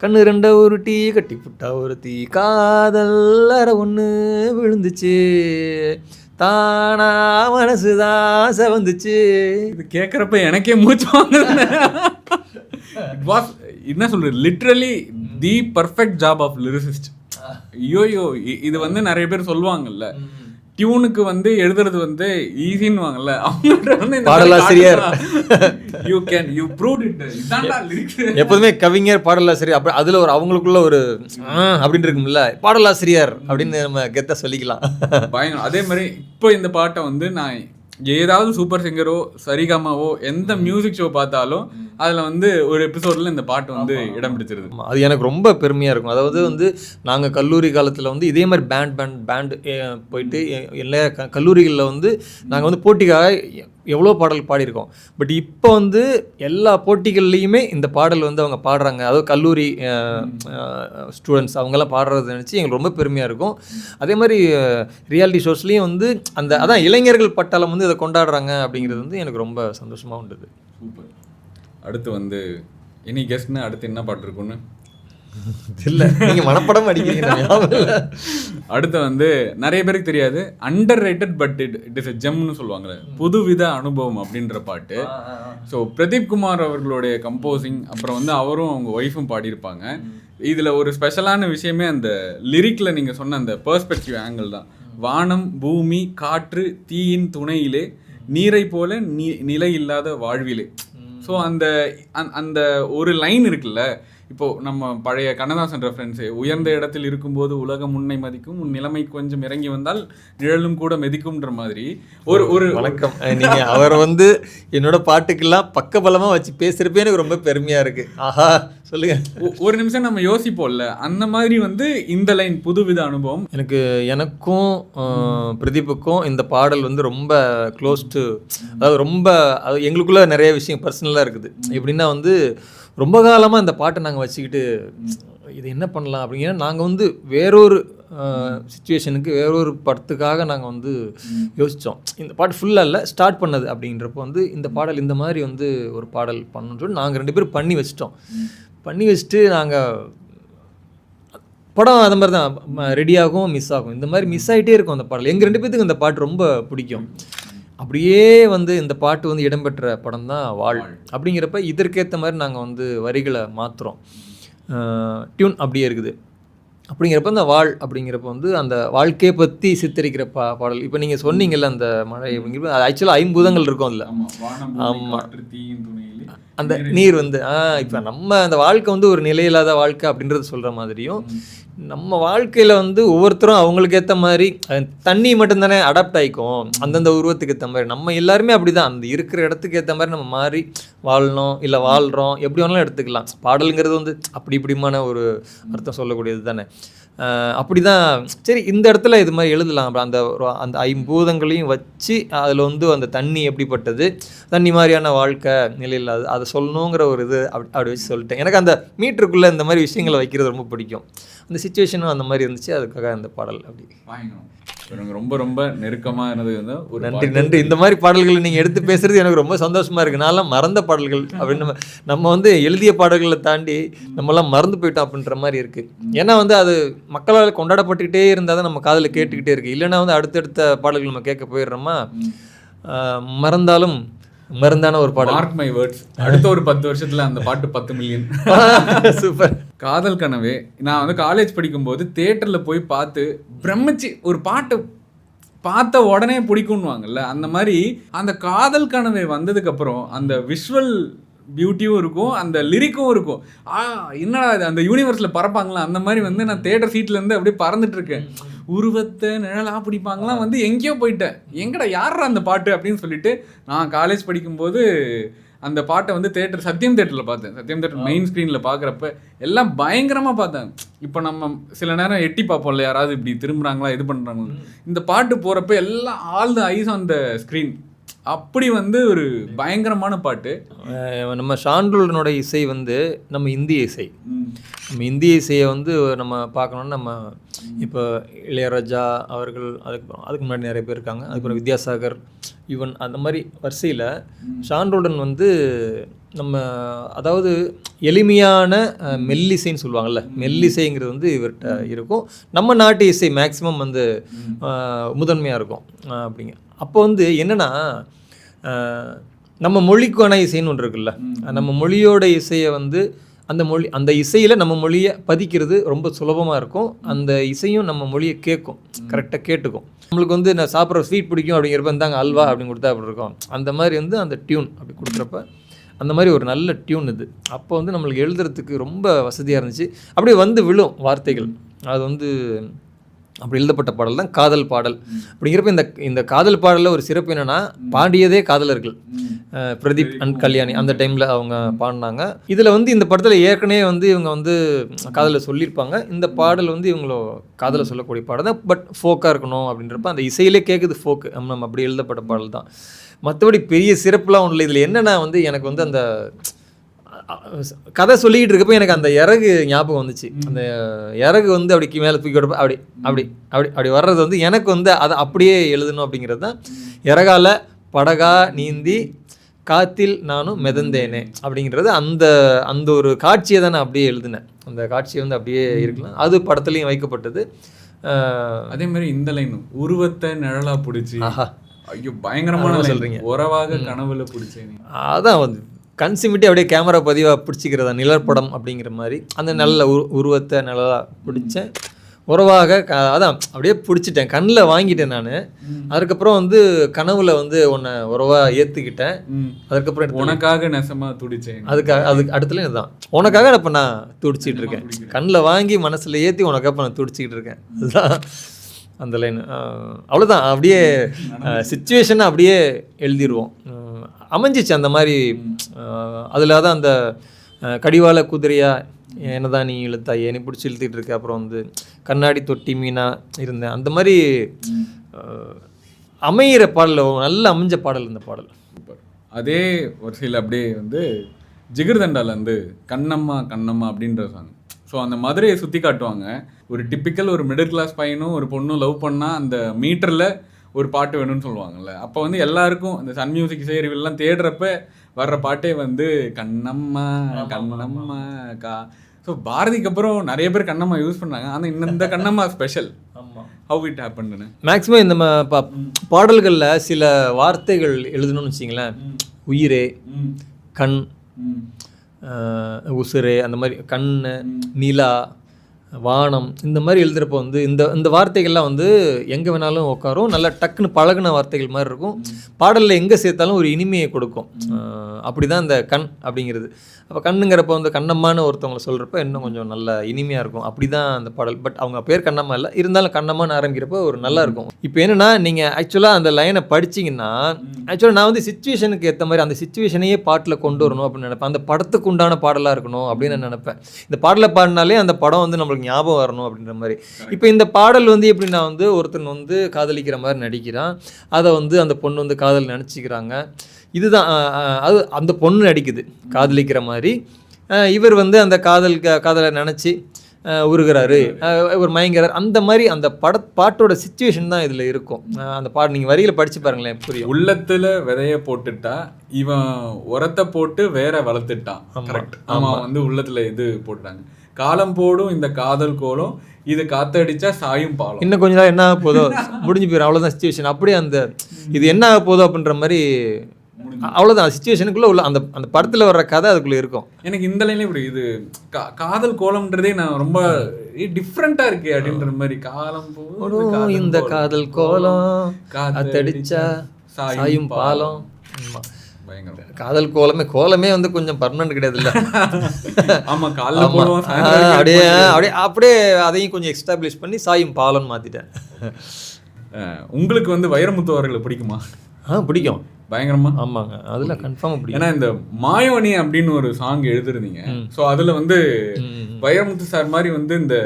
கண்ணு 2 உருட்டி கட்டி புட்டா ஒருத்தி, காதல் அற ஒன்று விழுந்துச்சு, தானா மனசுதான் செவந்துச்சு. இது கேட்குறப்ப எனக்கே மூச்சு வாங்குது. என்ன சொல்றது, literally the perfect job of lyricist. ஐயோயோ, இது வந்து நிறைய பேர் சொல்லுவாங்கல்ல டியூனுக்கு வந்து எழுதுறது வந்து ஈஸின்னு வாங்கல்ல, அவங்கள்ட்ட வந்து பாடலாசிரியர் எப்போதுமே கவிஞர் பாடலாசிரியர் அப்படி அதில் ஒரு அவங்களுக்குள்ள ஒரு அப்படின்னு இருக்கும்ல, பாடலாசிரியர் அப்படின்னு நம்ம கெத்த சொல்லிக்கலாம். பயங்கரம். அதே மாதிரி இப்போ இந்த பாட்டை வந்து நான் ஏதாவது சூப்பர் சிங்கரோ சரிகமாவோ எந்த மியூசிக் ஷோ பார்த்தாலும் அதில் வந்து ஒரு எபிசோடில் இந்த பாட்டு வந்து இடம் பிடிச்சிருது. அது எனக்கு ரொம்ப பெருமையாக இருக்கும். அதாவது வந்து நாங்கள் கல்லூரி காலத்தில் வந்து இதே மாதிரி பேண்டு போயிட்டு எல்லா கல்லூரிகளில் வந்து நாங்கள் வந்து போட்டிக்காக எவ்வளோ பாடல் பாடியிருக்கோம். பட் இப்போ வந்து எல்லா போட்டிகள்லேயுமே இந்த பாடல் வந்து அவங்க பாடுறாங்க. அதாவது கல்லூரி ஸ்டூடெண்ட்ஸ் அவங்கெல்லாம் பாடுறத நினச்சி எங்களுக்கு ரொம்ப பெருமையாக இருக்கும். அதே மாதிரி ரியாலிட்டி ஷோஸ்லேயும் வந்து அதான் இளைஞர்கள் பட்டாளம் வந்து இதை கொண்டாடுறாங்க அப்படிங்கிறது வந்து எனக்கு ரொம்ப சந்தோஷமாக உண்டுது. சூப்பர். அடுத்து வந்து இனி கெஸ்ட்னு அடுத்து என்ன பாட்டு இருக்குன்னு இல்லை, நீங்கள் மனப்படம் அடிக்கிறீங்க. அடுத்து வந்து நிறைய பேருக்கு தெரியாது, underrated but it is a ஜெம்னு சொல்லுவாங்கள்ல, புதுவித அனுபவம் அப்படின்ற பாட்டு. ஸோ பிரதீப் குமார் அவர்களுடைய கம்போசிங், அப்புறம் வந்து அவரும் அவங்க ஒய்ஃபும் பாடியிருப்பாங்க. இதில் ஒரு ஸ்பெஷலான விஷயமே அந்த லிரிக்கில் நீங்கள் சொன்ன அந்த பெர்ஸ்பெக்டிவ் ஆங்கிள் தான். வானம் பூமி காற்று தீயின் துணையிலே நீரை போல நிலை இல்லாத வாழ்விலே. ஸோ அந்த அந்த ஒரு லைன் இருக்குல்ல, இப்போது நம்ம பழைய கண்ணதாசன் ரெஃபரன்ஸு, உயர்ந்த இடத்தில் இருக்கும்போது உலகம் உன்னை மதிக்கும், உன் நிலைமை கொஞ்சம் இறங்கி வந்தால் நிழலும் கூட மிதிக்கும்ன்ற மாதிரி ஒரு வணக்கம். நீங்கள் அவர் வந்து என்னோட பாட்டுக்கெல்லாம் பக்கபலமாக வச்சு பேசுகிறப்பே எனக்கு ரொம்ப பெருமையாக இருக்குது. ஆஹா, சொல்லுங்கள். ஒரு நிமிஷம் நம்ம யோசிப்போம்ல, அந்த மாதிரி வந்து இந்த லைன் புதுவித அனுபவம். எனக்கும் பிரதீப்புக்கும் இந்த பாடல் வந்து ரொம்ப க்ளோஸ் டு, அதாவது ரொம்ப எங்களுக்குள்ள நிறைய விஷயம் பர்சனலாக இருக்குது. எப்படின்னா வந்து ரொம்ப காலமாக இந்த பாட்டை நாங்கள் வச்சுக்கிட்டு இது என்ன பண்ணலாம் அப்படிங்கிற, நாங்கள் வந்து வேறொரு சுச்சுவேஷனுக்கு வேறொரு படத்துக்காக நாங்கள் வந்து யோசித்தோம். இந்த பாட்டு ஃபுல்லாக இல்லை, ஸ்டார்ட் பண்ணது அப்படின்றப்போ வந்து இந்த பாடல் இந்த மாதிரி வந்து ஒரு பாடல் பண்ணணும்னு சொல்லி நாங்கள் 2 பேரும் பண்ணி வச்சுட்டு நாங்கள் படம் அந்த மாதிரி தான் ரெடியாகும், மிஸ் ஆகும். இந்த மாதிரி மிஸ் ஆகிட்டே இருக்கும் அந்த பாடல். எங்கள் 2 பேத்துக்கு இந்த பாட்டு ரொம்ப பிடிக்கும். அப்படியே வந்து இந்த பாட்டு வந்து இடம்பெற்ற படம் தான் வாழ். அப்படிங்கிறப்ப இதற்கேற்ற மாதிரி நாங்கள் வந்து வரிகளை மாற்றுறோம், டியூன் அப்படியே இருக்குது. அப்படிங்கிறப்ப அந்த வாழ் அப்படிங்கிறப்ப வந்து அந்த வாழ்க்கையை பற்றி சித்தரிக்கிற பாடல். இப்போ நீங்கள் சொன்னீங்கல்ல அந்த மழை அப்படிங்கிறப்ப அது ஆக்சுவலாக 5 பூதங்கள் இருக்கும் அதில். ஆமாம், அந்த நீர் வந்து இப்போ நம்ம அந்த வாழ்க்கை வந்து ஒரு நிலையில்லாத வாழ்க்கை அப்படின்றது சொல்கிற மாதிரியும், நம்ம வாழ்க்கையில் வந்து ஒவ்வொருத்தரும் அவங்களுக்கு ஏற்ற மாதிரி தண்ணி மட்டும்தானே அடாப்ட் ஆகிக்கும் அந்தந்த உருவத்துக்கு ஏற்ற மாதிரி. நம்ம எல்லாருமே அப்படி தான், அந்த இருக்கிற இடத்துக்கு ஏற்ற மாதிரி நம்ம மாறி வாழணும், இல்லை வாழ்கிறோம், எப்படி வேணாலும் எடுத்துக்கலாம். பாடலுங்கிறது வந்து அப்படி இப்படிமான ஒரு அர்த்தம் சொல்லக்கூடியது தானே. அப்படி தான் சரி இந்த இடத்துல இது மாதிரி எழுதலாம். அந்த அந்த ஐம்பூதங்களையும் வச்சு அதில் வந்து அந்த தண்ணி எப்படிப்பட்டது, தண்ணி மாதிரியான வாழ்க்கை நிலையில் அதை சொல்லணுங்கிற ஒரு இது அப்படி வச்சு சொல்லிட்டேன். எனக்கு அந்த மீட்டருக்குள்ளே இந்த மாதிரி விஷயங்களை வைக்கிறது ரொம்ப பிடிக்கும். அந்த சிச்சுவேஷனும் அந்த மாதிரி இருந்துச்சு, அதுக்காக அந்த பாடல் அப்படி வாங்கிக்கணும். எனக்கு ரொம்ப ரொம்ப நெருக்கமாக இருந்தது வந்து ஒரு நன்றி. இந்த மாதிரி பாடல்களை நீங்கள் எடுத்து பேசுறது எனக்கு ரொம்ப சந்தோஷமாக இருக்குது. நான்லாம் மறந்த பாடல்கள் அப்படின்னு நம்ம வந்து எழுதிய பாடல்களை தாண்டி நம்மலாம் மறந்து போயிட்டோம் அப்படின்ற மாதிரி இருக்குது. ஏன்னா வந்து அது மக்களால் கொண்டாடப்பட்டுக்கிட்டே இருந்தால் தான் நம்ம காதில் கேட்டுக்கிட்டே இருக்குது. இல்லைன்னா வந்து அடுத்தடுத்த பாடல்கள் நம்ம கேட்க போயிடுறோமா, மறந்தாலும் மருந்தான ஒரு பாடல். மார்க் மை வேர்ட்ஸ், அடுத்த ஒரு 10 வருஷத்துல அந்த பாட்டு 10 மில்லியன். சூப்பர். காதல் கனவே நான் வந்து காலேஜ் படிக்கும்போது தியேட்டரில் போய் பார்த்து பிரமிச்சு ஒரு பாட்டு பார்த்த உடனே பிடிக்கும்னுவாங்கல்ல, அந்த மாதிரி அந்த காதல் கனவே வந்ததுக்கப்புறம் அந்த விஷுவல் பியூட்டியும் இருக்கும், அந்த லிரிக்கும் இருக்கும். என்னடா இது அந்த யூனிவர்ஸில் பறப்பாங்களா, அந்த மாதிரி வந்து நான் தியேட்டர் சீட்லேருந்து அப்படியே பறந்துட்டு இருக்கேன். உருவத்தை நிழலா பிடிப்பாங்களாம் வந்து எங்கேயோ போயிட்டேன், எங்கடா யாரா அந்த பாட்டு அப்படின்னு சொல்லிட்டு நான் காலேஜ் படிக்கும்போது அந்த பாட்டை வந்து சத்யம் தேட்டரில் பார்த்தேன். சத்யம் தேட்டர் மெயின் ஸ்க்ரீனில் பார்க்குறப்ப எல்லாம் பயங்கரமாக பார்த்தேன். இப்போ நம்ம சில நேரம் எட்டி பார்ப்போம்ல, யாராவது இப்படி திரும்புகிறாங்களா இது பண்ணுறாங்களா, இந்த பாட்டு போகிறப்ப எல்லாம் all the eyes on the screen. அப்படி வந்து ஒரு பயங்கரமான பாட்டு. நம்ம ஷான்ரோல்டனோட இசை வந்து நம்ம இந்திய இசை. நம்ம இந்திய இசையை வந்து நம்ம பார்க்கணுன்னா நம்ம இப்போ இளையராஜா அவர்கள், அதுக்கு முன்னாடி நிறைய பேர் இருக்காங்க, அதுக்கப்புறம் வித்யாசாகர், ஈவன் அந்த மாதிரி வரிசையில் ஷான்ரோல்டன் வந்து நம்ம அதாவது எளிமையான மெல்லிசைன்னு சொல்லுவாங்கள்ல, மெல்லிசைங்கிறது வந்து இவர்கிட்ட இருக்கும். நம்ம நாட்டு இசை மேக்ஸிமம் வந்து முதன்மையாக இருக்கும் அப்படிங்க. அப்போ வந்து என்னென்னா நம்ம மொழிக்கான இசைன்னு ஒன்று இருக்குல்ல, நம்ம மொழியோட இசையை வந்து அந்த இசையில் நம்ம மொழியை பதிக்கிறது ரொம்ப சுலபமாக இருக்கும். அந்த இசையும் நம்ம மொழியை கேட்கும், கரெக்டாக கேட்டுக்கும். நம்மளுக்கு வந்து நான் சாப்பிட்ற ஸ்வீட் பிடிக்கும் அப்படிங்கிறப்ப இருந்தாங்க அல்வா அப்படின்னு கொடுத்தா அப்படி இருக்கும். அந்த மாதிரி வந்து அந்த டியூன் அப்படி கொடுக்குறப்ப அந்த மாதிரி ஒரு நல்ல டியூன் இது. அப்போ வந்து நம்மளுக்கு எழுதுறதுக்கு ரொம்ப வசதியாக இருந்துச்சு. அப்படியே வந்து விழும் வார்த்தைகள். அது வந்து அப்படி எழுதப்பட்ட பாடல் தான் காதல் பாடல். அப்படிங்கிறப்ப இந்த காதல் பாடலில் ஒரு சிறப்பு என்னென்னா, பாடியதே காதலர்கள், பிரதீப் அண்ட் கல்யாணி அந்த டைமில் அவங்க பாடினாங்க. இதில் வந்து இந்த படத்தில் ஏற்கனவே வந்து இவங்க வந்து காதலை சொல்லியிருப்பாங்க. இந்த பாடல் வந்து இவங்களோ காதலை சொல்லக்கூடிய பாடல் தான், பட் ஃபோக்காக இருக்கணும் அப்படின்றப்ப அந்த இசையிலே கேட்குது ஃபோக்கு. நம்ம அப்படி எழுதப்பட்ட பாடல் தான். மற்றபடி பெரிய சிறப்புலாம் ஒன்றும் இல்லை. இதில் என்னென்னா வந்து எனக்கு வந்து அந்த கதை சொல்லிக்கிட்டு இருக்கப்போ எனக்கு அந்த இறகு ஞாபகம் வந்துச்சு. அந்த இறகு வந்து அப்படி மேலே தூக்கி விடப்போ அப்படி அப்படி அப்படி அப்படி வர்றது வந்து எனக்கு வந்து அதை அப்படியே எழுதணும் அப்படிங்கிறது தான். இறகால படகா நீந்தி காத்தில் நானும் மிதந்தேனே அப்படிங்கிறது அந்த ஒரு காட்சியை தான் நான் அப்படியே எழுதினேன். அந்த காட்சியை வந்து அப்படியே இருக்கலாம், அது படத்துலையும் வைக்கப்பட்டது. அதே மாதிரி இந்த லைன் உருவத்தை நிழலா பிடிச்சி, ஐயோ பயங்கரமான சொல்கிறீங்க, உறவாக கனவுல பிடிச்சேன். அதான் வந்து கன்சிமிட்டி அப்படியே கேமரா பதிவாக பிடிச்சிக்கிறதா, நிழற்படம் அப்படிங்கிற மாதிரி அந்த நல்ல உருவத்தை நல்லா பிடிச்சேன். உறவாக அதான் அப்படியே பிடிச்சிட்டேன், கண்ணில் வாங்கிட்டேன் நான். அதுக்கப்புறம் வந்து கனவுல வந்து உன்னை உறவாக ஏற்றுக்கிட்டேன். அதுக்கப்புறம் உனக்காக நெசமாக துடிச்சேன். அதுக்கு அடுத்துல இதுதான், உனக்காக இப்போ நான் துடிச்சிட்டு இருக்கேன், கண்ணில் வாங்கி மனசில் ஏற்றி உனக்காக இப்போ நான் துடிச்சிக்கிட்டு இருக்கேன். அதுதான் அந்த லைன். அவ்வளோதான், அப்படியே சிச்சுவேஷனை அப்படியே எழுதிடுவோம். அமைஞ்சிச்சு அந்த மாதிரி. அதில் தான் அந்த கடிவாள குதிரையா என்னதான் நீ இழுத்தா ஏனி பிடிச்சி இழுத்துட்டு இருக்க, அப்புறம் வந்து கண்ணாடி தொட்டி மீனா இருந்தேன், அந்த மாதிரி அமையிற பாடல், நல்ல அமைஞ்ச பாடல் இந்த பாடல். அதே ஒரு சில அப்படியே வந்து ஜிகர்தண்டாவில் வந்து கண்ணம்மா கண்ணம்மா அப்படின்ற சாங். ஸோ அந்த மதுரையை சுற்றி காட்டுவாங்க. ஒரு டிப்பிக்கல் ஒரு மிடில் கிளாஸ் பையனும் ஒரு பொண்ணும் லவ் பண்ணால் அந்த மீட்டரில் ஒரு பாட்டு வேணும்னு சொல்லுவாங்கள்ல. அப்போ வந்து எல்லாருக்கும் இந்த சன் மியூசிக் இசையறிவில்லாம் தேடுறப்ப வர்ற பாட்டே வந்து கண்ணம்மா கண்ணம்மா கா. ஸோ பாரதிக்கு அப்புறம் நிறைய பேர் கண்ணம்மா யூஸ் பண்ணாங்க, ஆனால் இந்த கண்ணம்மா ஸ்பெஷல். ஹவ் இட் ஹேப்பன்னு மேக்ஸிமம் இந்த பாடல்களில் சில வார்த்தைகள் எழுதணும்னு வச்சிங்களேன், உயிரே, கண், உசுரே, அந்த மாதிரி கண், நிலா, வானம், இந்த மாதிரி எழுதுகிறப்போ வந்து இந்த வார்த்தைகள்லாம் வந்து எங்கே வேணாலும் உட்காரும், நல்லா டக்குன்னு பழகின வார்த்தைகள் மாதிரி இருக்கும். பாடலில் எங்கே சேர்த்தாலும் ஒரு இனிமையை கொடுக்கும். அப்படி தான் இந்த கண் அப்படிங்கிறது. அப்போ கண்ணுங்கிறப்ப வந்து கண்ணம்மான்னு ஒருத்தவங்களை சொல்கிறப்ப இன்னும் கொஞ்சம் நல்ல இனிமையாக இருக்கும். அப்படி தான் அந்த பாடல். பட் அவங்க பேர் கண்ணம்மா இல்லை, இருந்தாலும் கண்ணம்மான்னு ஆரம்பிக்கிறப்ப ஒரு நல்லா இருக்கும். இப்போ என்னென்னா, நீங்கள் ஆக்சுவலாக அந்த லைனை படிச்சிங்கன்னா, ஆக்சுவலாக நான் வந்து சிச்சுவேஷனுக்கு ஏற்ற மாதிரி அந்த சிச்சுவேஷனையே பாட்டில் கொண்டு வரணும் அப்படின்னு நினைப்பேன். அந்த படத்துக்கு உண்டான பாடலாக இருக்கணும் அப்படின்னு நான் நினைப்பேன். இந்த பாடலை பாடினாலே அந்த படம் வந்து நம்மளுக்கு நம்மளுக்கு ஞாபகம் வரணும் அப்படின்ற மாதிரி. இப்போ இந்த பாடல் வந்து எப்படின்னா வந்து ஒருத்தன் வந்து காதலிக்கிற மாதிரி நடிக்கிறான், அதை வந்து அந்த பொண்ணு வந்து காதல் நினச்சிக்கிறாங்க. இதுதான் அது அந்த பொண்ணு நடிக்குது காதலிக்கிற மாதிரி. இவர் வந்து அந்த காதலை நினச்சி உருகிறாரு, ஒரு மயங்கிறார். அந்த மாதிரி அந்த பாட்டோட சிச்சுவேஷன் தான் இதில் இருக்கும். அந்த பாட்டு நீங்கள் வரியில் படித்து பாருங்களேன், புரியும். உள்ளத்தில் விதைய போட்டுட்டா இவன் உரத்தை போட்டு வேற வளர்த்துட்டான். கரெக்ட். ஆமாம், வந்து உள்ளத்தில் இது போட்டுட்டாங்க. காலம் போடும் இந்த காதல் கோலம், இது காத்தடிச்சா சாயும் பாலம். இன்னும் கொஞ்ச நாள் என்ன ஆக போதோ, முடிஞ்சு போயிடும், அவ்வளோதான் சிச்சுவேஷன். அப்படியே அந்த இது என்ன ஆக போதோ அப்படின்ற மாதிரி, அவ்வளோதான் சிச்சுவேஷனுக்குள்ளே உள்ள அந்த அந்த படத்தில் வர்ற கதை அதுக்குள்ளே இருக்கும். எனக்கு இந்த லைன்லேயே இப்படி இது காதல் கோலம்ன்றதே நான் ரொம்ப டிஃப்ரெண்ட்டாக இருக்கு அப்படின்ற மாதிரி. காலம் போடும் இந்த காதல் கோலம் காத்தடிச்சா சாயும் பாலம். காதல் கோலமே வந்து கொஞ்சம் பர்மனன்ட் கிடையாது இல்லை. ஆமாம், காலைல போடுவோம், அப்படியே அப்படியே அப்படியே அதையும் கொஞ்சம் எக்ஸ்டாப்ளிஷ் பண்ணி சாயும் பாலம்னு மாற்றிட்டேன். உங்களுக்கு வந்து வைரமுத்து அவர்களை பிடிக்குமா? பிடிக்கும், பயங்கரமா. ஆமாங்க, அதில் கன்ஃபார்மாக பிடிக்கும். ஏன்னா இந்த மாயவனி அப்படின்னு ஒரு சாங் எழுதிருந்தீங்க. ஸோ அதில் வந்து வைரமுத்து சார் மாதிரி வந்து இந்த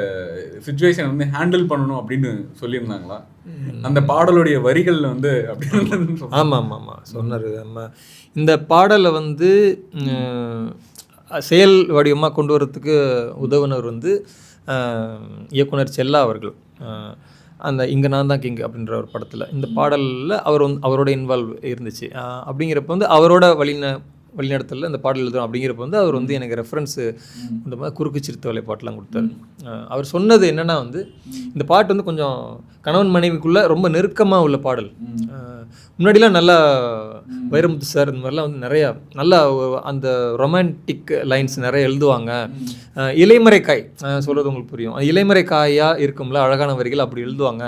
சிச்சுவேஷன் வந்து ஹேண்டில் பண்ணணும் அப்படின்னு சொல்லியிருந்தாங்களா? அந்த பாடலுடைய வரிகளில் வந்து அப்படின்னு. ஆமாம் சொன்னார். இந்த பாடலை வந்து செயல் வடிவமாக கொண்டு வரதுக்கு உதவுனர் வந்து இயக்குனர் செல்லா அவர்கள். அந்த இங்கே நான் தான் கிங் அப்படின்ற ஒரு படத்தில் இந்த பாடலில் அவரோட இன்வால்வ் இருந்துச்சு. அப்படிங்கிறப்ப வந்து அவரோட வழிநடத்தலில் இந்த பாடல் எழுதுறோம். அப்படிங்கிறப்ப வந்து அவர் வந்து எனக்கு ரெஃபரன்ஸு இந்த மாதிரி குறுக்கு சிறுத்தவளை பாட்டெலாம் கொடுத்தாரு. அவர் சொன்னது என்னென்னா வந்து இந்த பாட்டு வந்து கொஞ்சம் கணவன் மனைவிக்குள்ளே ரொம்ப நெருக்கமாக உள்ள பாடல். முன்னாடிலாம் நல்லா வைரமுத்து சார் இந்த மாதிரிலாம் வந்து நிறையா நல்லா அந்த ரொமான்டிக் லைன்ஸ் நிறைய எழுதுவாங்க. இலைமறைக்காய் சொல்கிறது உங்களுக்கு புரியும். இலைமறைக்காயாக இருக்கும்ல அழகான வரிகள், அப்படி எழுதுவாங்க.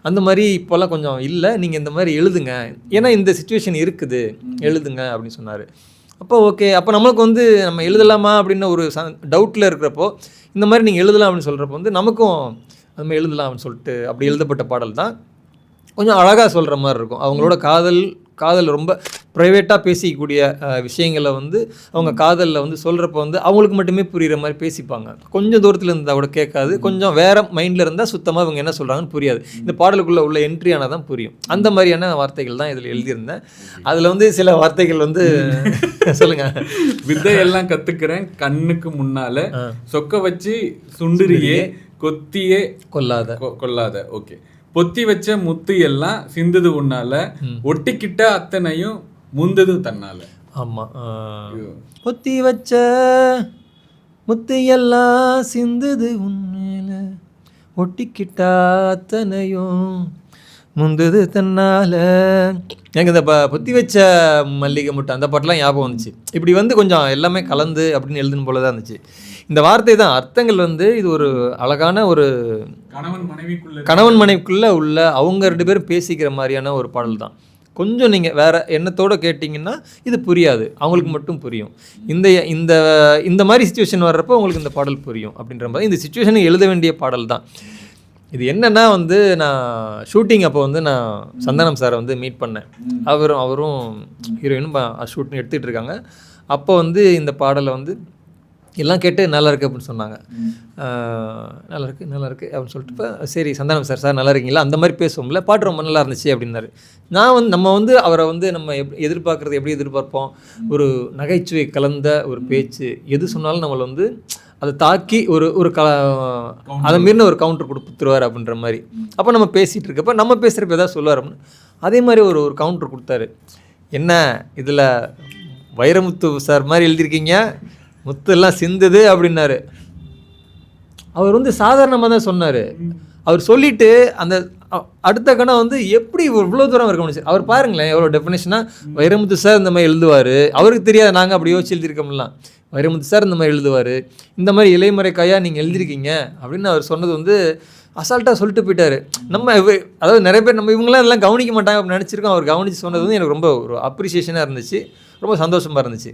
அந்த மாதிரி இப்போல்லாம் கொஞ்சம் இல்லை, நீங்கள் இந்த மாதிரி எழுதுங்க, ஏன்னா இந்த சிச்சுவேஷன் இருக்குது, எழுதுங்க அப்படின்னு சொன்னார். அப்போ ஓகே, அப்போ நம்மளுக்கு வந்து நம்ம எழுதலாமா அப்படின்னு ஒரு டவுட்டில் இருக்கிறப்போ இந்த மாதிரி நீங்கள் எழுதலாம் அப்படின்னு சொல்கிறப்போ வந்து நமக்கும் அது மாதிரி எழுதலாம் அப்படின்னு சொல்லிட்டு அப்படி எழுதப்பட்ட பாடல் தான் கொஞ்சம் அழகாக சொல்கிற மாதிரி இருக்கும். அவங்களோட காதல் ரொம்ப ப்ரைவேட்டாக பேசிக்கக்கூடிய விஷயங்களை வந்து அவங்க காதலில் வந்து சொல்கிறப்ப வந்து அவங்களுக்கு மட்டுமே புரிகிற மாதிரி பேசிப்பாங்க. கொஞ்சம் தூரத்தில் இருந்தால் கூட கேட்காது, கொஞ்சம் வேறு மைண்டில் இருந்தால் சுத்தமாக இவங்க என்ன சொல்கிறாங்கன்னு புரியாது. இந்த பாடலுக்குள்ளே உள்ள என்ட்ரி ஆனால் தான் புரியும். அந்த மாதிரியான வார்த்தைகள் தான் இதில் எழுதியிருந்தேன். அதில் வந்து சில வார்த்தைகள் வந்து சொல்லுங்கள். வித்தையெல்லாம் கற்றுக்கிறேன் கண்ணுக்கு முன்னால், சொக்க வச்சு சுண்டுரியே கொத்தியே கொல்லாத. ஓகே. பொத்தி வச்ச முத்து எல்லாம் சிந்துது உன்னால, ஒட்டிக்கிட்ட அத்தனையும் முந்தது தன்னால. ஆமாம், பொத்தி வச்ச முத்து எல்லாம் சிந்துது உன்னால, ஒட்டிக்கிட்ட அத்தனையும் முந்தது தன்னால. எனக்கு இந்த பொத்தி வச்ச மல்லிகை முட்டை அந்த பாட்டெலாம் ஞாபகம் வந்துச்சு. இப்படி வந்து கொஞ்சம் எல்லாமே கலந்து அப்படின்னு எழுதுன போல தான் இருந்துச்சு. இந்த வார்த்தை தான் அர்த்தங்கள் வந்து இது ஒரு அழகான ஒரு கணவன் மனைவிக்குள்ளே உள்ள அவங்க ரெண்டு பேரும் பேசிக்கிற மாதிரியான ஒரு பாடல் தான். கொஞ்சம் நீங்கள் வேறு எண்ணத்தோடு கேட்டிங்கன்னா இது புரியாது, அவங்களுக்கு மட்டும் புரியும். இந்த மாதிரி சிச்சுவேஷன் வர்றப்போ உங்களுக்கு இந்த பாடல் புரியும் அப்படின்ற மாதிரி இந்த சிச்சுவேஷனை எழுத வேண்டிய பாடல் தான். இது என்னென்னா வந்து நான் ஷூட்டிங் அப்போ வந்து நான் சந்தானம் சாரை வந்து மீட் பண்ணேன். அவரும் ஹீரோயினும் ஷூட்டிங் எடுத்துகிட்டு இருக்காங்க. அப்போ வந்து இந்த பாடலை வந்து எல்லாம் கேட்டு நல்லா இருக்குது அப்படின்னு சொன்னாங்க. நல்லா இருக்குது அப்படின்னு சொல்லிட்டு சரி சந்தானம் சார் நல்லா இருக்கீங்களா அந்த மாதிரி பேசுவோம்ல, பாட்டு ரொம்ப நல்லா இருந்துச்சு அப்படின்னாரு. நான் வந்து நம்ம வந்து அவரை வந்து நம்ம எப்படி எதிர்பார்ப்போம், ஒரு நகைச்சுவை கலந்த ஒரு பேச்சு, எது சொன்னாலும் நம்மளை வந்து அதை தாக்கி ஒரு அதை மீறின ஒரு கவுண்டர் கொடுத்துருவார் அப்படின்ற மாதிரி. அப்போ நம்ம பேசிகிட்டு இருக்கப்போ நம்ம பேசுகிறப்ப எதாவது சொல்லுவார் அப்படின்னு அதே மாதிரி ஒரு கவுண்டர் கொடுத்தாரு. என்ன இதில் வைரமுத்து சார் மாதிரி எழுதியிருக்கீங்க, முத்து எல்லாம் சிந்துது அப்படின்னாரு. அவர் வந்து சாதாரணமாக தான் சொன்னார். அவர் சொல்லிவிட்டு அந்த அடுத்த கணம் வந்து எப்படி இவ்வளோ தூரம் அவர் கவனிச்சு அவர் பாருங்களேன் எவ்வளோ டெஃபினேஷனாக. வைரமுத்து சார் இந்த மாதிரி எழுதுவார், அவருக்கு தெரியாது நாங்கள் அப்படி யோசிச்சு எழுதியிருக்கோம்லாம். வைரமுத்து சார் இந்த மாதிரி எழுதுவார், இந்த மாதிரி இலைமறைக்காயாக நீங்கள் எழுதியிருக்கீங்க அப்படின்னு அவர் சொன்னது வந்து அசால்ட்டாக சொல்லிட்டு போயிட்டார். நம்ம அதாவது நிறைய பேர் நம்ம இவங்களாம் எல்லாம் கவனிக்க மாட்டாங்க அப்படின்னு நினச்சிருக்கோம். அவர் கவனித்து சொன்னது வந்து எனக்கு ரொம்ப ஒரு அப்ரிசியேஷனாக இருந்துச்சு, ரொம்ப சந்தோஷமாக இருந்துச்சு.